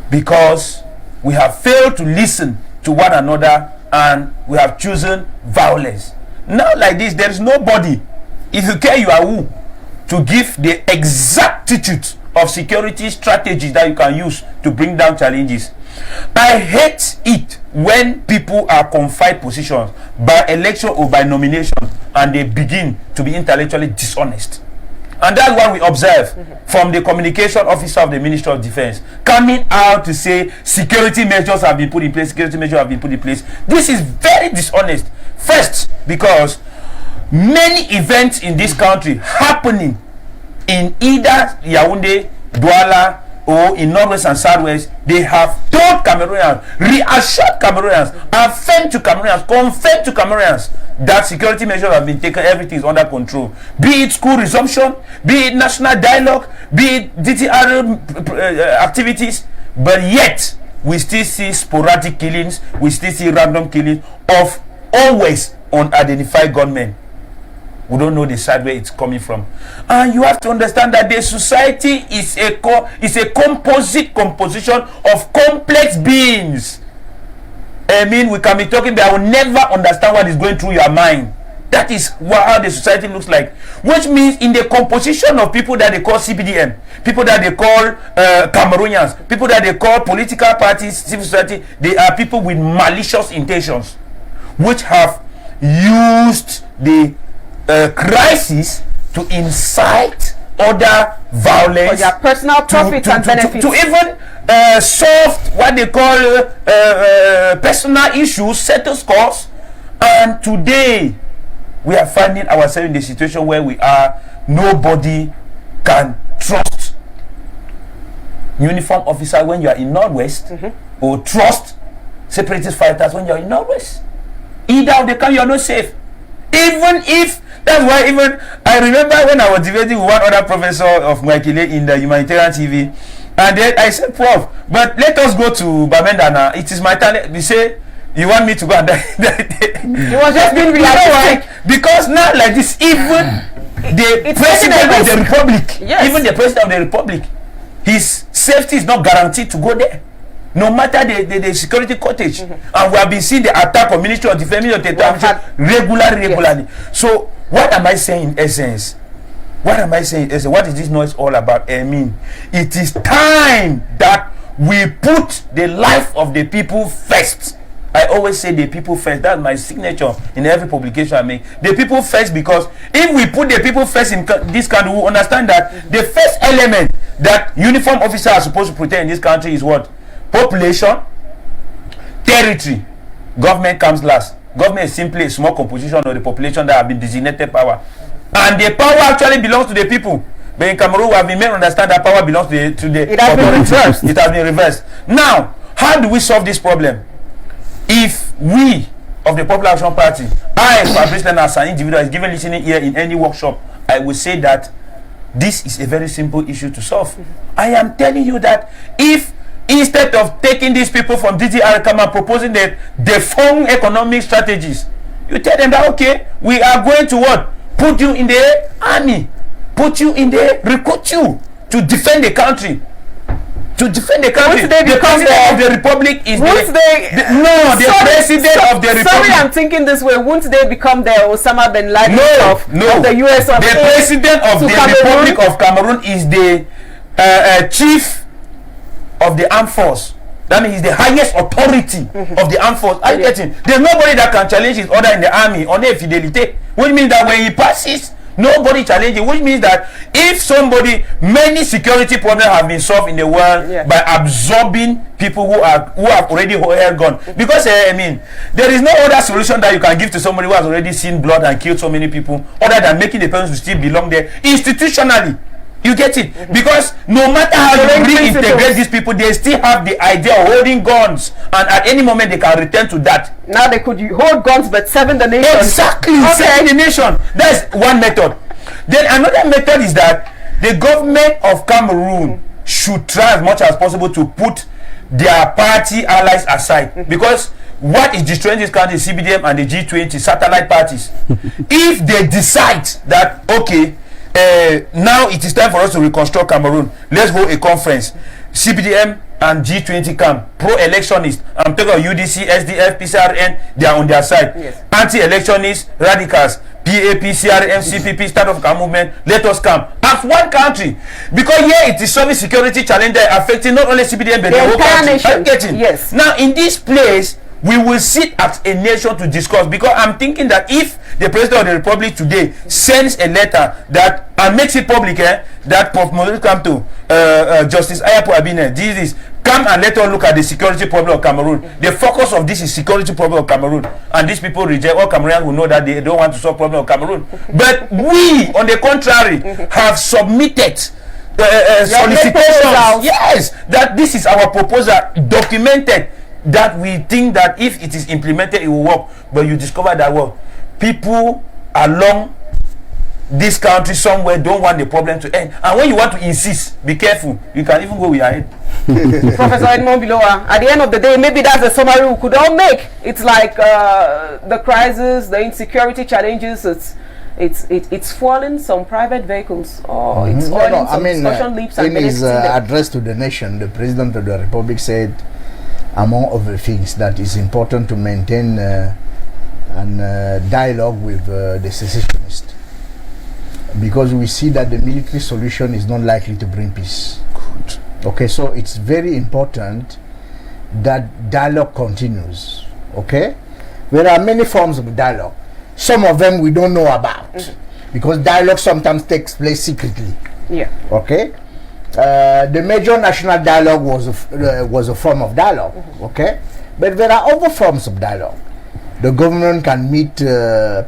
because we have failed to listen to one another and we have chosen violence. Now like this, there is nobody, if you care, you are who, to give the exactitude of security strategies that you can use to bring down challenges. I hate it when people are confined positions by election or by nomination and they begin to be intellectually dishonest. And that's what we observe from the communication officer of the Ministry of Defense coming out to say security measures have been put in place, security measures have been put in place. This is very dishonest. First, because many events in this country happening in either Yaounde, Douala, or in Northwest and Southwest, they have told Cameroonians, reassured Cameroonians, affirmed to Cameroonians, confirmed to Cameroonians that security measures have been taken, everything is under control. Be it school resumption, be it national dialogue, be it DTR activities, but yet we still see sporadic killings, we still see random killings of always unidentified gunmen. We don't know the side where it's coming from. And you have to understand that the society is a composition of complex beings. I mean, we can be talking, but I will never understand what is going through your mind. That is how the society looks like. Which means in the composition of people that they call CPDM, people that they call Cameroonians, people that they call political parties, civil society, they are people with malicious intentions, which have used the crisis to incite other violence for their personal profits and benefits, to even solve what they call personal issues, settle scores. And today we are finding ourselves in the situation where we are, nobody can trust uniform officer when you are in Northwest, or trust separatist fighters when you're in Northwest. Either of the camp, you're not safe. Even if, that's why even, I remember when I was debating with one other professor of Mwakile in the humanitarian TV, and then I said, Prof, but let us go to Bamenda now. It is my turn. They say, you want me to go and die? It was just being realistic. Because now like this, even the president of the republic, even the president of the republic, his safety is not guaranteed to go there. No matter the security cottage. And we have been seeing the attack on Ministry of Defense regularly. So what am I saying in essence? What am I saying in essence? What is this noise all about? I mean, it is time that we put the life of the people first. I always say the people first. That's my signature in every publication I make. The people first, because if we put the people first in this country, we understand that the first element that uniform officers are supposed to protect in this country is what? Population, territory. Government comes last. Government is simply a small composition of the population that have been designated power. And the power actually belongs to the people. But in Cameroon, we have been made to understand that power belongs to the it has been reversed. It has been reversed. Now, how do we solve this problem? If we of the Popular Action Party, I, Fabrice Lena, as an individual, is given listening here in any workshop, I will say that this is a very simple issue to solve. I am telling you that if instead of taking these people from DDR come and proposing the defunct economic strategies, you tell them that okay, we are going to what? Put you in the army, put you in the recruit you to defend the country. To defend the country. The president of the republic is the president of the republic. Sorry, I'm thinking this way. Won't they become the Osama bin Laden of the US? The president of the Republic of Cameroon is the chief of the armed force. That means he's the highest authority of the armed force. Are you getting? There's nobody that can challenge his order in the army on a fidelity. Which means that when he passes, nobody challenges, which means that if many security problems have been solved in the world by absorbing people who have already held gun. Because I mean, there is no other solution that you can give to somebody who has already seen blood and killed so many people, other than making the person who still belong there institutionally. You get it? Because no matter how you reintegrate these people, they still have the idea of holding guns, and at any moment they can return to that. Now they could hold guns but seven the nation. Exactly, seven the nation. That's one method. Then another method is that the government of Cameroon should try as much as possible to put their party allies aside, because what is destroying this country is CBDM and the G20 satellite parties. If they decide that okay, now it is time for us to reconstruct Cameroon, let's hold a conference. CPDM and G20 come. Pro-electionists, I'm talking about UDC, SDF, PCRN, they are on their side. Yes. Anti-electionists, radicals, PAP, CRM, CPP, Start of Car movement, let us come as one country. Because here it is service security challenge affecting not only CPDM but the whole country. Yes. Now in this place, we will sit as a nation to discuss, because I'm thinking that if the president of the republic today sends a letter that and makes it public, that Prof Moses come to Justice Ayapo Abine, this come and let us look at the security problem of Cameroon. The focus of this is security problem of Cameroon, and these people reject. All Cameroonians will know that they don't want to solve problem of Cameroon. But we, on the contrary, have submitted solicitations. Yes, that this is our proposal, documented, that we think that if it is implemented it will work. But you discover that people along this country somewhere don't want the problem to end, and when you want to insist, be careful, you can even go with your head. Professor Edmond Biloa, at the end of the day, maybe that's a summary we could all make. It's like the crisis, the insecurity challenges, it's fueling some private vehicles, or it's fueling some discussion leaps and in his address to the nation, the President of the Republic said, among other things, that it's important to maintain dialogue with the secessionists, because we see that the military solution is not likely to bring peace. Good. Okay, so it's very important that dialogue continues. Okay, there are many forms of dialogue. Some of them we don't know about, because dialogue sometimes takes place secretly. Yeah. Okay. The major national dialogue was a form of dialogue, okay? But there are other forms of dialogue. The government can meet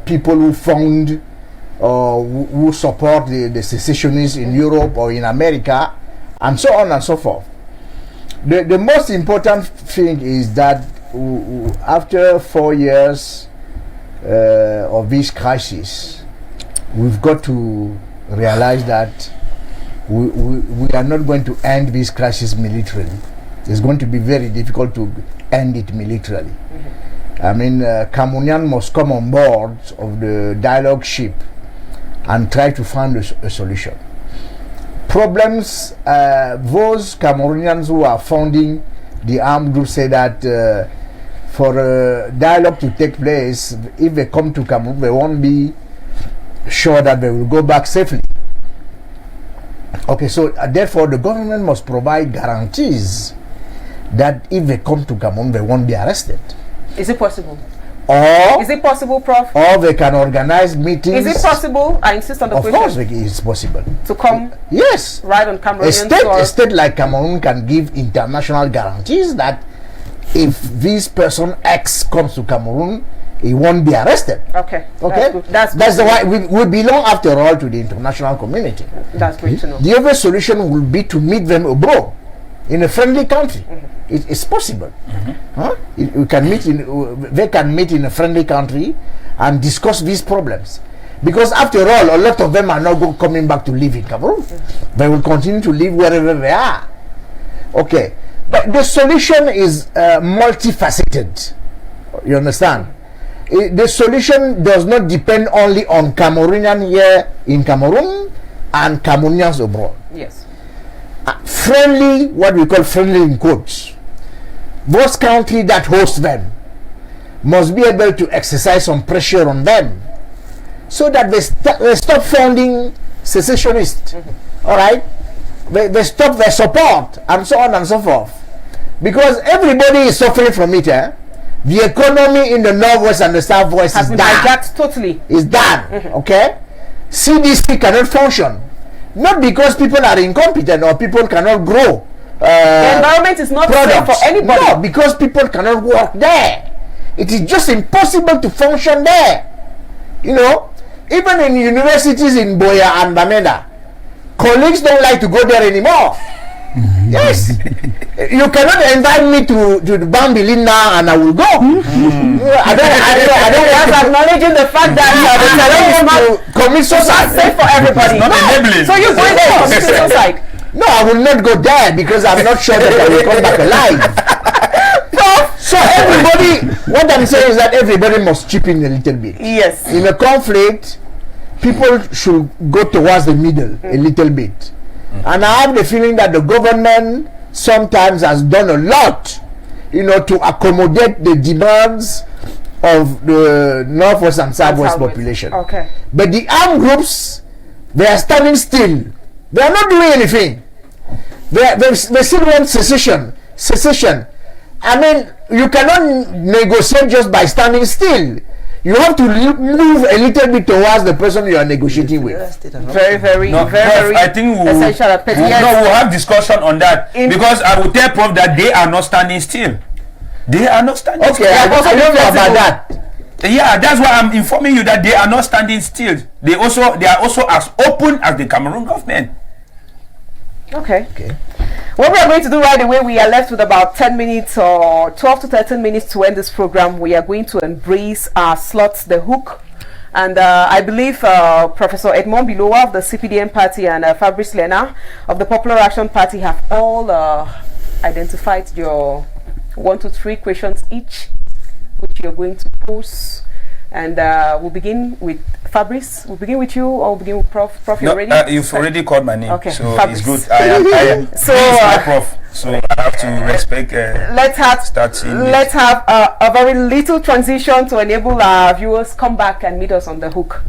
people who fund or who support the secessionists in Europe or in America, and so on and so forth. The most important thing is that after 4 years of this crisis, we've got to realize that we are not going to end this crisis militarily. It's going to be very difficult to end it militarily. I mean, Cameroonians must come on board of the dialogue ship and try to find a solution. Problems, those Cameroonians who are founding the armed group say that for a dialogue to take place, if they come to Cameroon, they won't be sure that they will go back safely. Okay, so therefore the government must provide guarantees that if they come to Cameroon, they won't be arrested. Is it possible? Or is it possible, Prof? Or they can organize meetings. Is it possible? I insist on the question. Of course, it's possible. To come, yes, right on Cameroon. A state like Cameroon can give international guarantees that if this person X comes to Cameroon, he won't be arrested. Okay. Okay. That's the why we belong, after all, to the international community. That's great to know. The other solution will be to meet them abroad, in a friendly country. It's possible. We can meet they can meet in a friendly country and discuss these problems, because after all, a lot of them are not coming back to live in Cameroon. They will continue to live wherever they are. Okay, but the solution is multifaceted. You understand? The solution does not depend only on Cameroonians here in Cameroon and Cameroonians abroad. Yes. Friendly, what we call friendly in quotes, those countries that host them must be able to exercise some pressure on them so that they stop funding secessionists. All right, they stop their support and so on and so forth, because everybody is suffering from it. The economy in the northwest and the southwest is done. Totally. Is done. Okay, CDC cannot function. Not because people are incompetent or people cannot grow. The environment is not safe for anybody. No, because people cannot work there. It is just impossible to function there. You know, even in universities in Boya and Bamenda, colleagues don't like to go there anymore. Yes, you cannot invite me to the Bambi Lena and I will go. I don't want to acknowledging the fact that I don't want to commit suicide. Safe for everybody. No. So you going there to commit suicide? No, I will not go there because I'm not sure that I will come back alive. So everybody, what I'm saying is that everybody must chip in a little bit. Yes. In a conflict, people should go towards the middle a little bit. And I have the feeling that the government sometimes has done a lot, you know, to accommodate the demands of the northwest and southwest population. Okay. But the armed groups, they are standing still. They are not doing anything. They still want secession. I mean, you cannot negotiate just by standing still. You have to move a little bit towards the person you are negotiating with. Very I think essential. We'll have discussion on that, because I will tell Prof that they are not standing still. They are not standing still. I don't know about that. Yeah, that's why I'm informing you that they are not standing still. They are also as open as the Cameroon government. Okay. What we are going to do right away, we are left with about 10 minutes or 12 to 13 minutes to end this program. We are going to embrace our slots, the hook. And I believe Professor Edmond Biloa of the CPDM party and Fabrice Lena of the Popular Action Party have all identified your 1 to 3 questions each, which you're going to pose. And we'll begin with Fabrice. We'll begin with you, or we'll begin with Prof. Prof, you ready? You've already called my name, okay. So Fabrice. it's good. I am so Prof. So I have to respect. Let's have a very little transition to enable our viewers come back and meet us on the hook.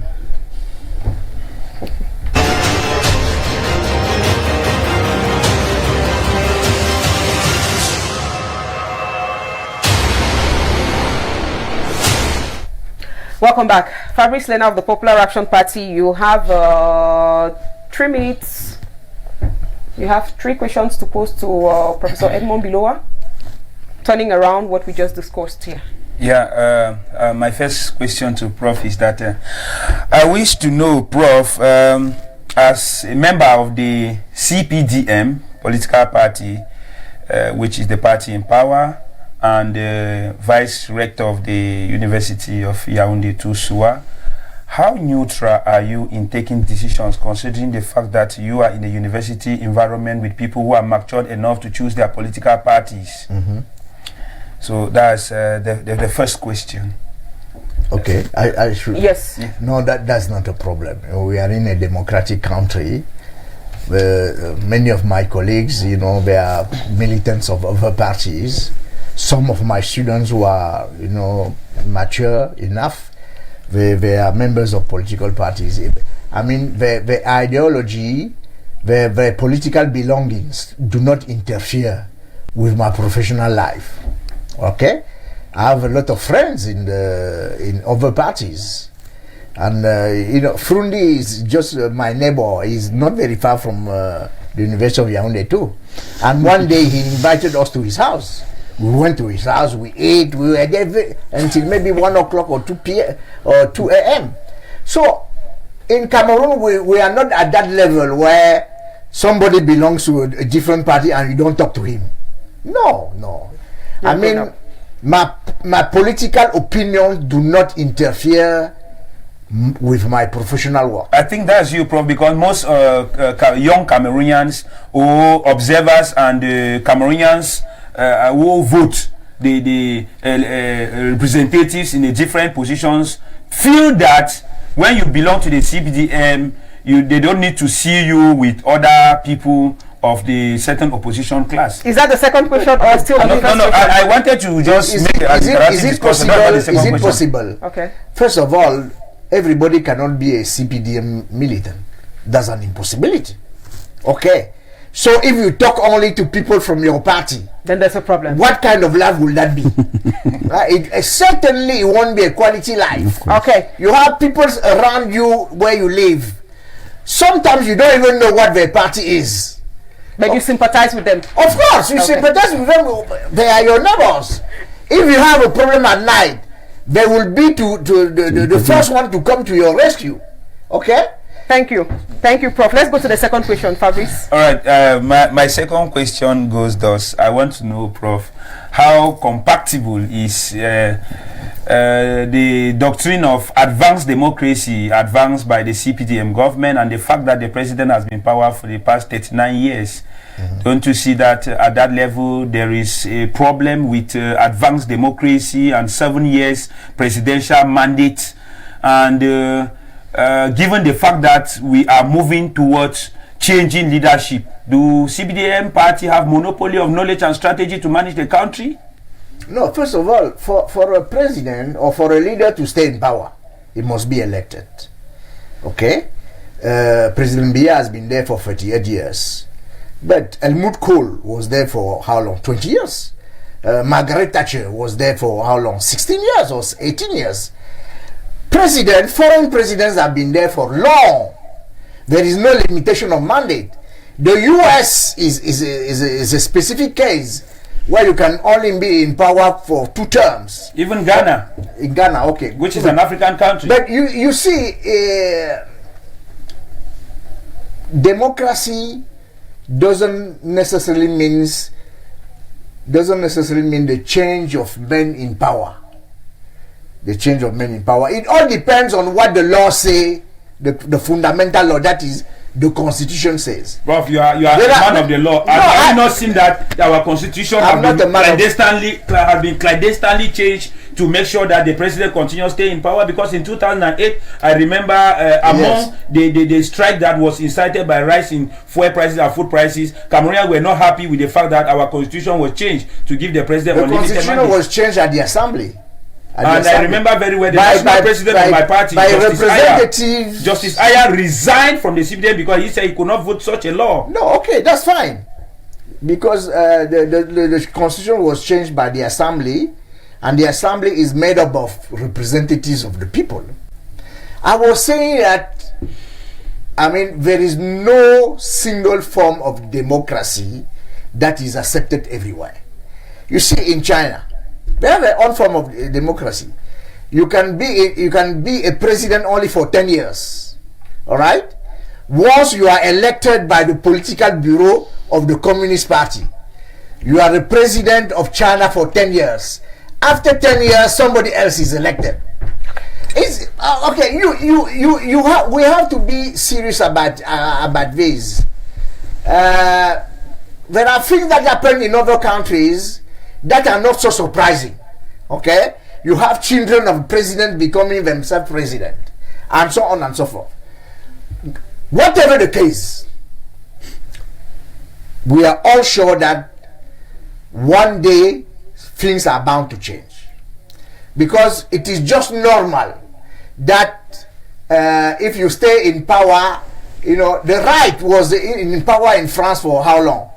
Welcome back. Fabrice Lena of the Popular Action Party. You have 3 minutes. You have 3 questions to pose to Professor Edmond Biloa, turning around what we just discussed here. Yeah, my first question to Prof is that I wish to know, Prof, as a member of the CPDM political party, which is the party in power, and Vice Rector of the University of Yaounde to SOA. How neutral are you in taking decisions, considering the fact that you are in a university environment with people who are matured enough to choose their political parties? So that's the first question. Okay, I should. Yes. No, that's not a problem. We are in a democratic country. Many of my colleagues, they are militants of other parties. Some of my students who are, mature enough, they are members of political parties. I mean, the ideology, the political belongings do not interfere with my professional life. Okay, I have a lot of friends in other parties, and Frundi is just my neighbor. He's not very far from the University of Yaounde too. And one day he invited us to his house. We went to his house, we ate, we were there until maybe 1 o'clock or 2 p.m. or 2 a.m. So in Cameroon, we are not at that level where somebody belongs to a different party and you don't talk to him. No. I mean, my political opinions do not interfere with my professional work. I think that's you, Prof, because most young Cameroonians or observers and Cameroonians who vote the representatives in the different positions feel that when you belong to the CPDM, they don't need to see you with other people of the certain opposition class. Is that the second question or still no, I wanted to just make is it possible? Okay. First of all, everybody cannot be a CPDM militant. That's an impossibility. Okay. So if you talk only to people from your party, then there's a problem. What kind of life will that be? Certainly it won't be a quality life. Okay. You have people around you where you live. Sometimes you don't even know what their party is. But you sympathize with them. Of course, you sympathize with them. They are your neighbors. If you have a problem at night, they will be the first one to come to your rescue. Okay? Thank you, Prof. Let's go to the second question, Fabrice. All right, my second question goes thus. I want to know, Prof, how compatible is the doctrine of advanced democracy advanced by the CPDM government and the fact that the president has been in power for the past 39 years? Don't you see that at that level there is a problem with advanced democracy and 7 years presidential mandate? And given the fact that we are moving towards changing leadership, do CPDM party have monopoly of knowledge and strategy to manage the country? No, first of all, for a president or for a leader to stay in power, he must be elected. Okay? President Biya has been there for 38 years. But Helmut Kohl was there for how long? 20 years. Margaret Thatcher was there for how long? 16 years or 18 years. Foreign presidents have been there for long. There is no limitation of mandate. The US is a specific case where you can only be in power for 2 terms. Even Ghana. In Ghana, okay. Which is an African country. But you see, democracy doesn't necessarily mean the change of men in power. The change of men in power. It all depends on what the law say, the fundamental law, that is, the Constitution says. Prof, you are a man of the law. Have you not seen that our Constitution has been clandestinely changed to make sure that the president continues staying in power? Because in 2008, I remember among the strike that was incited by rise in fuel prices and food prices, Cameroonians were not happy with the fact that our Constitution was changed to give the president unlimited mandate. The Constitution was changed at the Assembly. And I remember very well the national president of my party, Justice Aya, resigned from the CPDM because he said he could not vote such a law. No, okay, that's fine. Because the Constitution was changed by the Assembly, and the Assembly is made up of representatives of the people. I was saying that, I mean, there is no single form of democracy that is accepted everywhere. You see, in China, they have their own form of democracy. You can be a president only for 10 years. All right? Once you are elected by the political bureau of the Communist Party, You are the president of China for 10 years. After 10 years, somebody else is elected. It's, okay, we have to be serious about this. There are things that happen in other countries that are not so surprising. Okay, you have children of president becoming themselves president, and so on and so forth. Whatever the case, we are all sure that one day things are bound to change, because it is just normal that if you stay in power, you know, the right was in power in France for how long?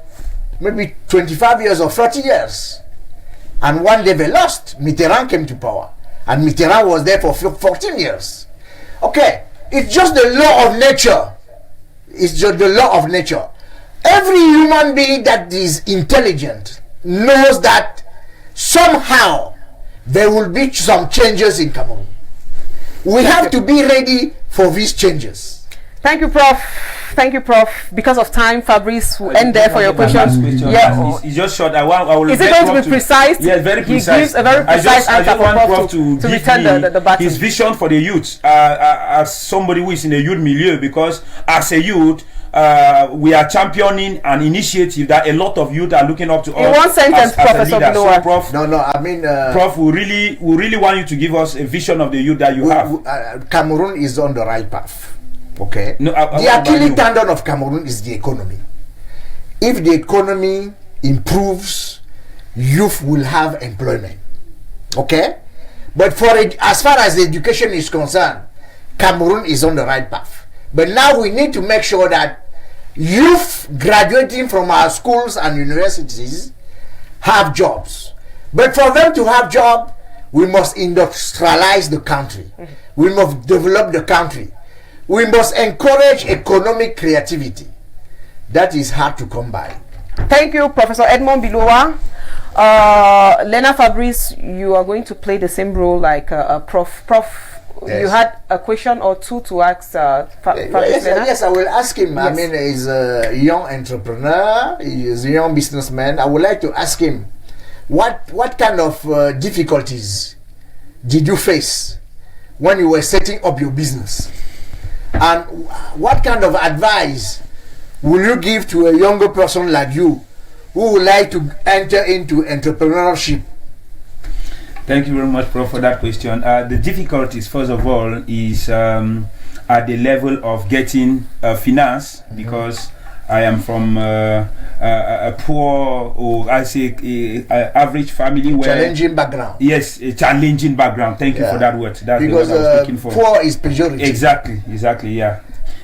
Maybe 25 years or 30 years. And one day they lost. Mitterrand came to power. And Mitterrand was there for 14 years. Okay, it's just the law of nature. It's just the law of nature. Every human being that is intelligent knows that somehow there will be some changes in Cameroon. We have to be ready for these changes. Thank you, Prof. Thank you, Prof. Because of time, Fabrice will end there for your questions. Yeah, it's just short. I will. Is it going to be precise? Yes, very precise. He gives a very precise answer for Prof to return the baton. His vision for the youth, as somebody who is in the youth milieu, because as a youth, we are championing an initiative that a lot of youth are looking up to us. In one sentence, Professor Biloa. So, Prof, I mean, Prof, we really want you to give us a vision of the youth that you have. Cameroon is on the right path. Okay. No, the Achilles tendon of Cameroon is the economy. If the economy improves, youth will have employment. Okay. But as far as education is concerned, Cameroon is on the right path. But now we need to make sure that youth graduating from our schools and universities have jobs. But for them to have jobs, we must industrialize the country. We must develop the country. We must encourage economic creativity. That is hard to come by. Thank you, Professor Edmond Biloa. Lena Fabrice, you are going to play the same role like Prof. Yes. You had a question or two to ask Fabrice Lena? Yes, I will ask him. Yes. I mean, he's a young entrepreneur. He is a young businessman. I would like to ask him, what kind of difficulties did you face when you were setting up your business? And what kind of advice will you give to a younger person like you who would like to enter into entrepreneurship? Thank you very much, Prof, for that question. The difficulties, first of all, is at the level of getting finance, because I am from a poor, or I say average family. Challenging background. Yes, a challenging background. Thank you for that word. That's because the word I was looking for. Poor is pejorative. Exactly, yeah.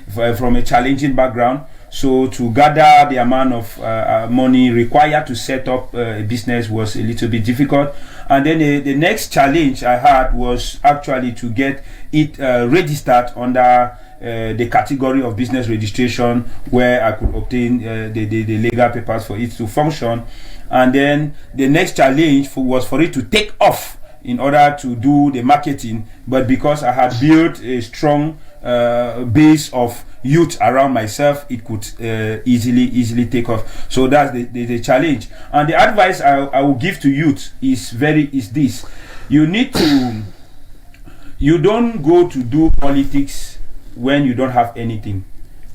From a challenging background. So to gather the amount of money required to set up a business was a little bit difficult. And then the next challenge I had was actually to get it registered under the category of business registration, where I could obtain the legal papers for it to function. And then the next challenge was for it to take off in order to do the marketing. But because I had built a strong base of youth around myself, it could easily take off. So that's the challenge. And the advice I will give to youth is this: you don't go to do politics when you don't have anything,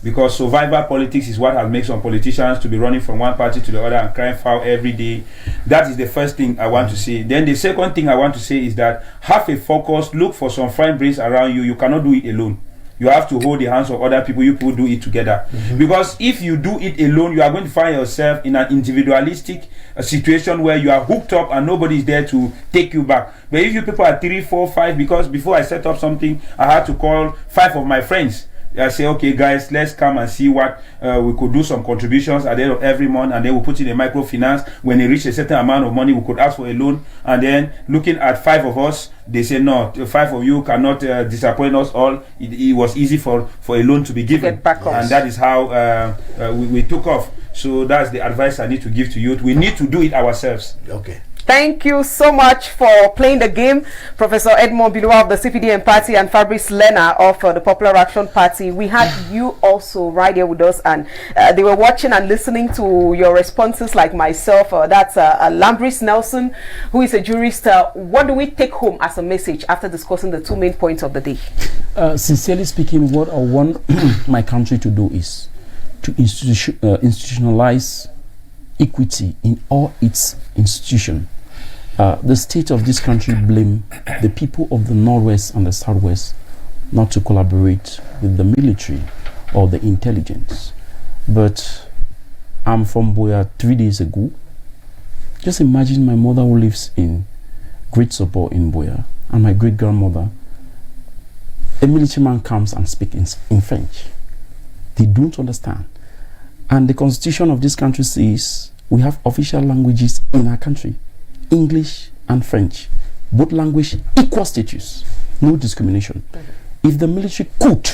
because survival politics is what has made some politicians to be running from one party to the other and crying foul every day. That is the first thing I want to say. Then the second thing I want to say is that have a focus, look for some fine brains around you. You cannot do it alone. You have to hold the hands of other people. You people do it together. Because if you do it alone, you are going to find yourself in an individualistic situation where you are hooked up and nobody is there to take you back. But if you people are 3, 4, 5, because before I set up something, I had to call 5 of my friends. I say, okay guys, let's come and see what we could do some contributions at the end of every month, and then we'll put in a microfinance. When they reach a certain amount of money, we could ask for a loan. And then looking at 5 of us, they say, no, 5 of you cannot disappoint us all. It was easy for a loan to be given. And that is how we took off. So that's the advice I need to give to youth. We need to do it ourselves. Okay. Thank you so much for playing the game, Professor Edmond Biloa of the CPDM Party and Fabrice Lena of the Popular Action Party. We had you also right here with us, and they were watching and listening to your responses like myself. That's Fabrice Nelson, who is a jurist. What do we take home as a message after discussing the two main points of the day? Sincerely speaking, what I want my country to do is to institutionalize equity in all its institutions. The state of this country blame the people of the Northwest and the Southwest not to collaborate with the military or the intelligence. But I'm from Boya 3 days ago. Just imagine my mother who lives in Great Support in Boya and my great-grandmother. A military man comes and speaks in French. They don't understand. And the constitution of this country says we have official languages in our country, English and French. Both language equal status, no discrimination. If the military could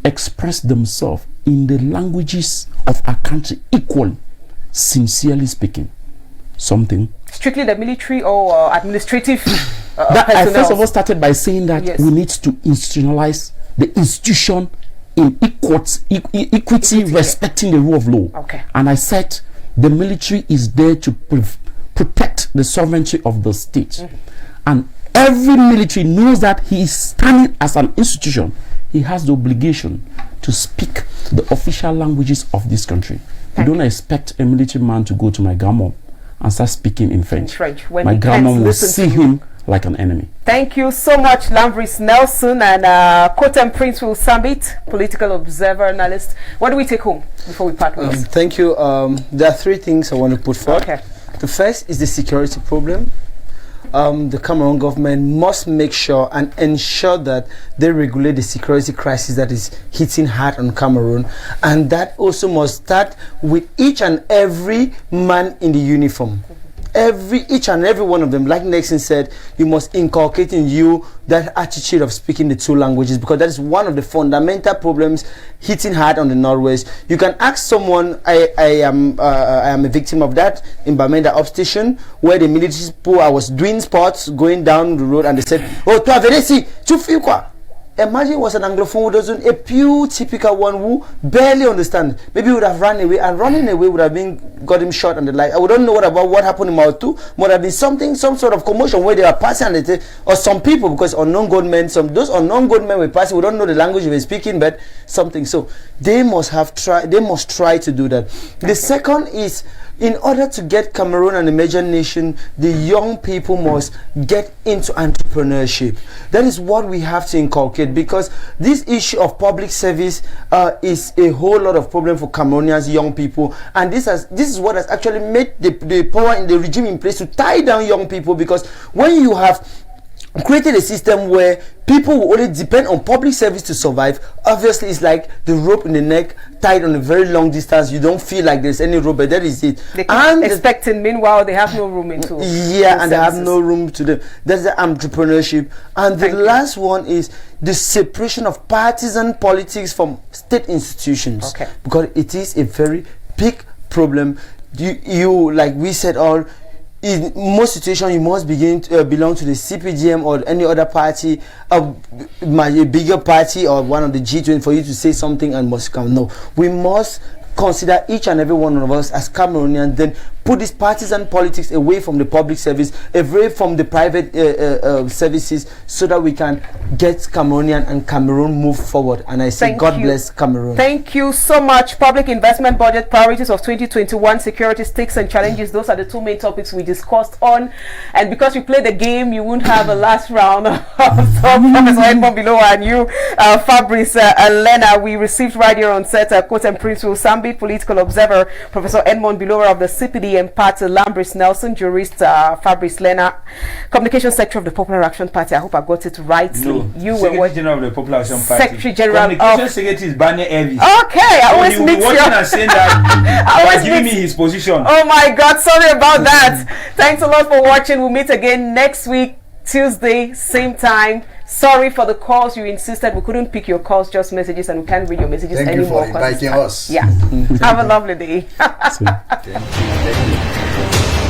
express themselves in the languages of our country equally, sincerely speaking, something. Strictly the military or administrative I first of all started by saying that we need to institutionalize the institution in equity, respecting the rule of law. Okay. And I said the military is there to protect the sovereignty of the state. And every military knows that he is standing as an institution. He has the obligation to speak the official languages of this country. You don't expect a military man to go to my grandma and start speaking in French. When my grandma will see him like an enemy. Thank you so much, Fabrice Nelson and Kotem Prince Will Sambit, political observer, analyst. What do we take home before we part ways? Thank you. There are three things I want to put forward. Okay. The first is the security problem. The Cameroon government must make sure and ensure that they regulate the security crisis that is hitting hard on Cameroon, and that also must start with each and every man in the uniform. Each and every one of them, like Nixon said, you must inculcate in you that attitude of speaking the two languages, because that is one of the fundamental problems hitting hard on the Northwest. You can ask someone, I am a victim of that in Bamenda upstation, where the military people, I was doing sports going down the road, and they said, "Oh, tu as venu tu fais quoi?" Imagine it was an Anglophone who doesn't, a pure typical one who barely understands. Maybe he would have run away, and running away would have got him shot and the like. I don't know what happened in Mautu. Would have been some sort of commotion where they were passing, and or some people, because unknown gunmen, those unknown gunmen were passing. We don't know the language they were speaking, but something. So they must try to do that. The second is, in order to get Cameroon and a major nation, the young people must get into entrepreneurship. That is what we have to inculcate, because this issue of public service is a whole lot of problem for Cameroonians, young people, and this is what has actually made the power in the regime in place to tie down young people, because when you have created a system where people will only depend on public service to survive, obviously it's like the rope in the neck tied on a very long distance. You don't feel like there's any rope, but that is it. They keep expecting, meanwhile they have no room into and they have no room to them. That's the entrepreneurship. And the last one is the separation of partisan politics from state institutions, because it is a very big problem. You like we said, in most situations you must belong to the CPDM or any other party, a bigger party or one of the G20 for you to say something and must come. No, we must consider each and every one of us as Cameroonians, then put this partisan politics away from the public service, away from the private services, so that we can get Cameroonian and Cameroon move forward. And I say, God bless Cameroon. Thank you so much. Public investment budget priorities of 2021, security stakes and challenges. Those are the two main topics we discussed on. And because we played the game, you won't have a last round of Professor Edmond Biloa and you, Fabrice and Lena. We received right here on set Kotem Prince Will Sambit, political observer, Professor Edmond Biloa of the CPDM Party, Fabrice Nelson, jurist, Fabrice Lena, communication secretary of the Popular Action Party. I hope I got it right. No, you Secretary were General of the Popular Action Party. Secretary General Communication Secretary is Banya Evi. Okay, I always mix you up. And saying that by giving me his position. Oh my God, sorry about that. Thanks a lot for watching. We'll meet again next week, Tuesday, same time. Sorry for the calls. You insisted we couldn't pick your calls, just messages, and we can't read your messages anymore. Thank you for inviting us. Yeah. Have a lovely day. Thank you.